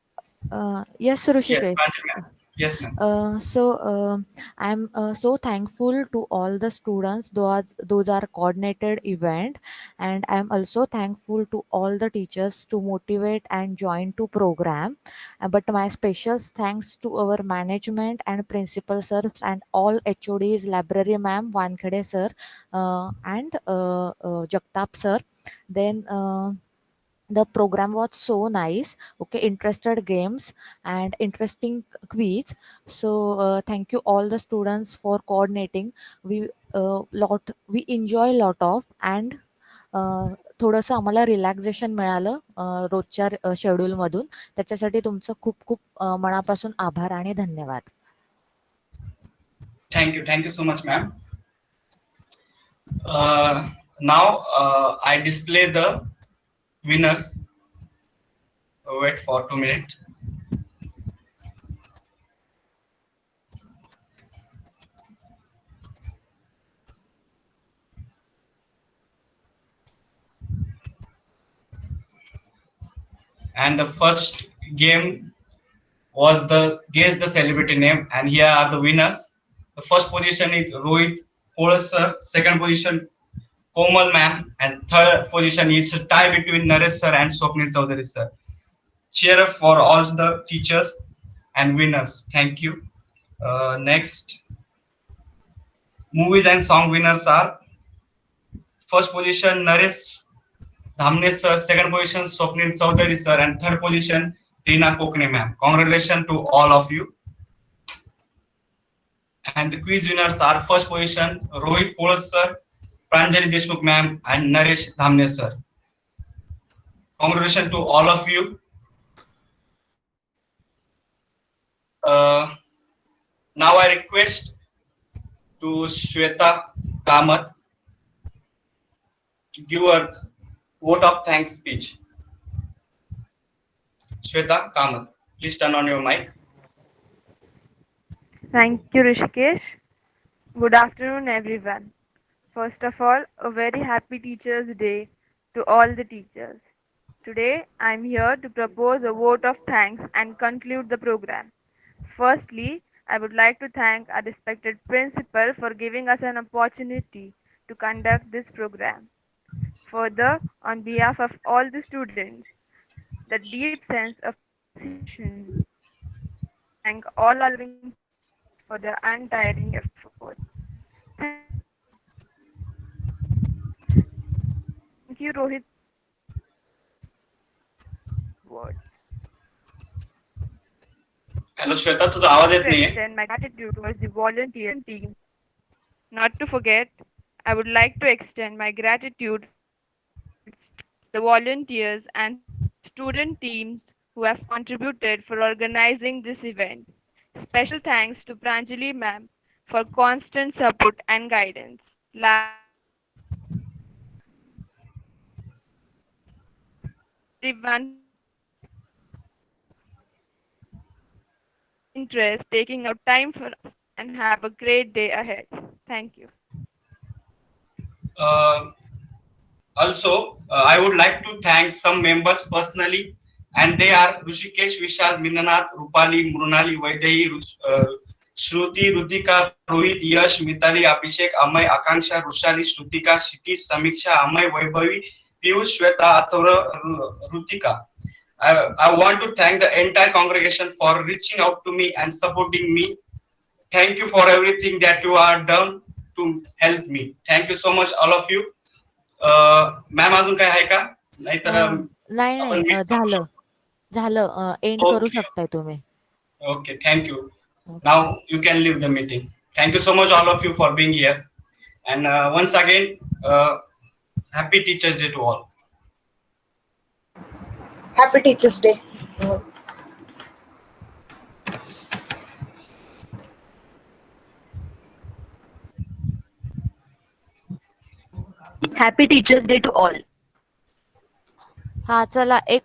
yes, Yes, Rushikesh. Pranjal ma'am. Yes, ma'am. I'm so thankful to all the students. Those are coordinated event, and I'm also thankful to all the teachers to motivate and join to program. But my special thanks to our management and principal sirs and all HODs, library ma'am, Wankhede sir, and Jagtap sir. Then. The program was so nice. Okay, interested games and interesting quiz. So thank you all the students for coordinating. We enjoy lot of, and थोडंसं आम्हाला relaxation मिळालं रोजच्या schedule मधून. त्याच्यासाठी तुमचं खूप खूप मनापासून आभार आणि धन्यवाद. Thank you. Thank you so much, ma'am. Now I display the winners. Wait for 2 minutes. And the first game was the guess the celebrity name, and here are the winners. The first position is Rohit Polas sir, second position Komal ma'am, and third position is a tie between Naresh sir and Swapnil Chaudhary sir. Cheer up for all the teachers and winners. Thank you. Next, movies and song winners are first position Naresh Dhamne sir, second position Swapnil Chaudhary sir, and third position Reena Kokne ma'am. Congratulations to all of you. And the quiz winners are first position Rohit Polas sir, Pranjali Deshmukh ma'am, and Naresh Dhamne sir. Congratulations to all of you. Now I request to Shweta Kamath to give a vote of thanks speech. Shweta Kamath, please turn on your mic. Thank you, Rishikesh. Good afternoon, everyone. First of all, a very happy Teachers' Day to all the teachers. Today, I'm here to propose a vote of thanks and conclude the program. Firstly, I would like to thank our respected principal for giving us an opportunity to conduct this program. Further, on behalf of all the students, the deep sense of appreciation, thank all our living for their untiring effort. Thank you, Rohit. Word. Hello Shweta, तुझा आवाज येत To नाहीये. extend my gratitude towards the volunteer team. Not to forget, I would like to extend my gratitude to the volunteers and student teams who have contributed for organizing this event. Special thanks to Pranjali ma'am for constant support and guidance. Everyone interest taking out time for us and have a great day ahead. Thank you. Also, I would like to thank some members personally, and they are Rushikesh, Vishal, Minanath, Rupali, Mrunali, Vaidehi, Shruti, Rutika, Rohit, Yash, Mitali, Abhishek, Amay, Akanksha, Rushali, Shrutika, Shitish, Samiksha, Amay, Vaibhavi, Piyush, Shweta, Athura, Rutika. I want to thank the entire congregation for reaching out to me and supporting me. Thank you for everything that you are done to help me. Thank you so much, all of you. Ma'am अजून काय आहे का? नाहीतर नाही नाही झालं end करू शकताय तुम्ही. Okay, thank you. Now you can leave the meeting. Thank you so much, all of you, for being here. And once again, happy Teachers Day to all. Happy Teachers Day. Happy Teachers Day to all. हा चला एक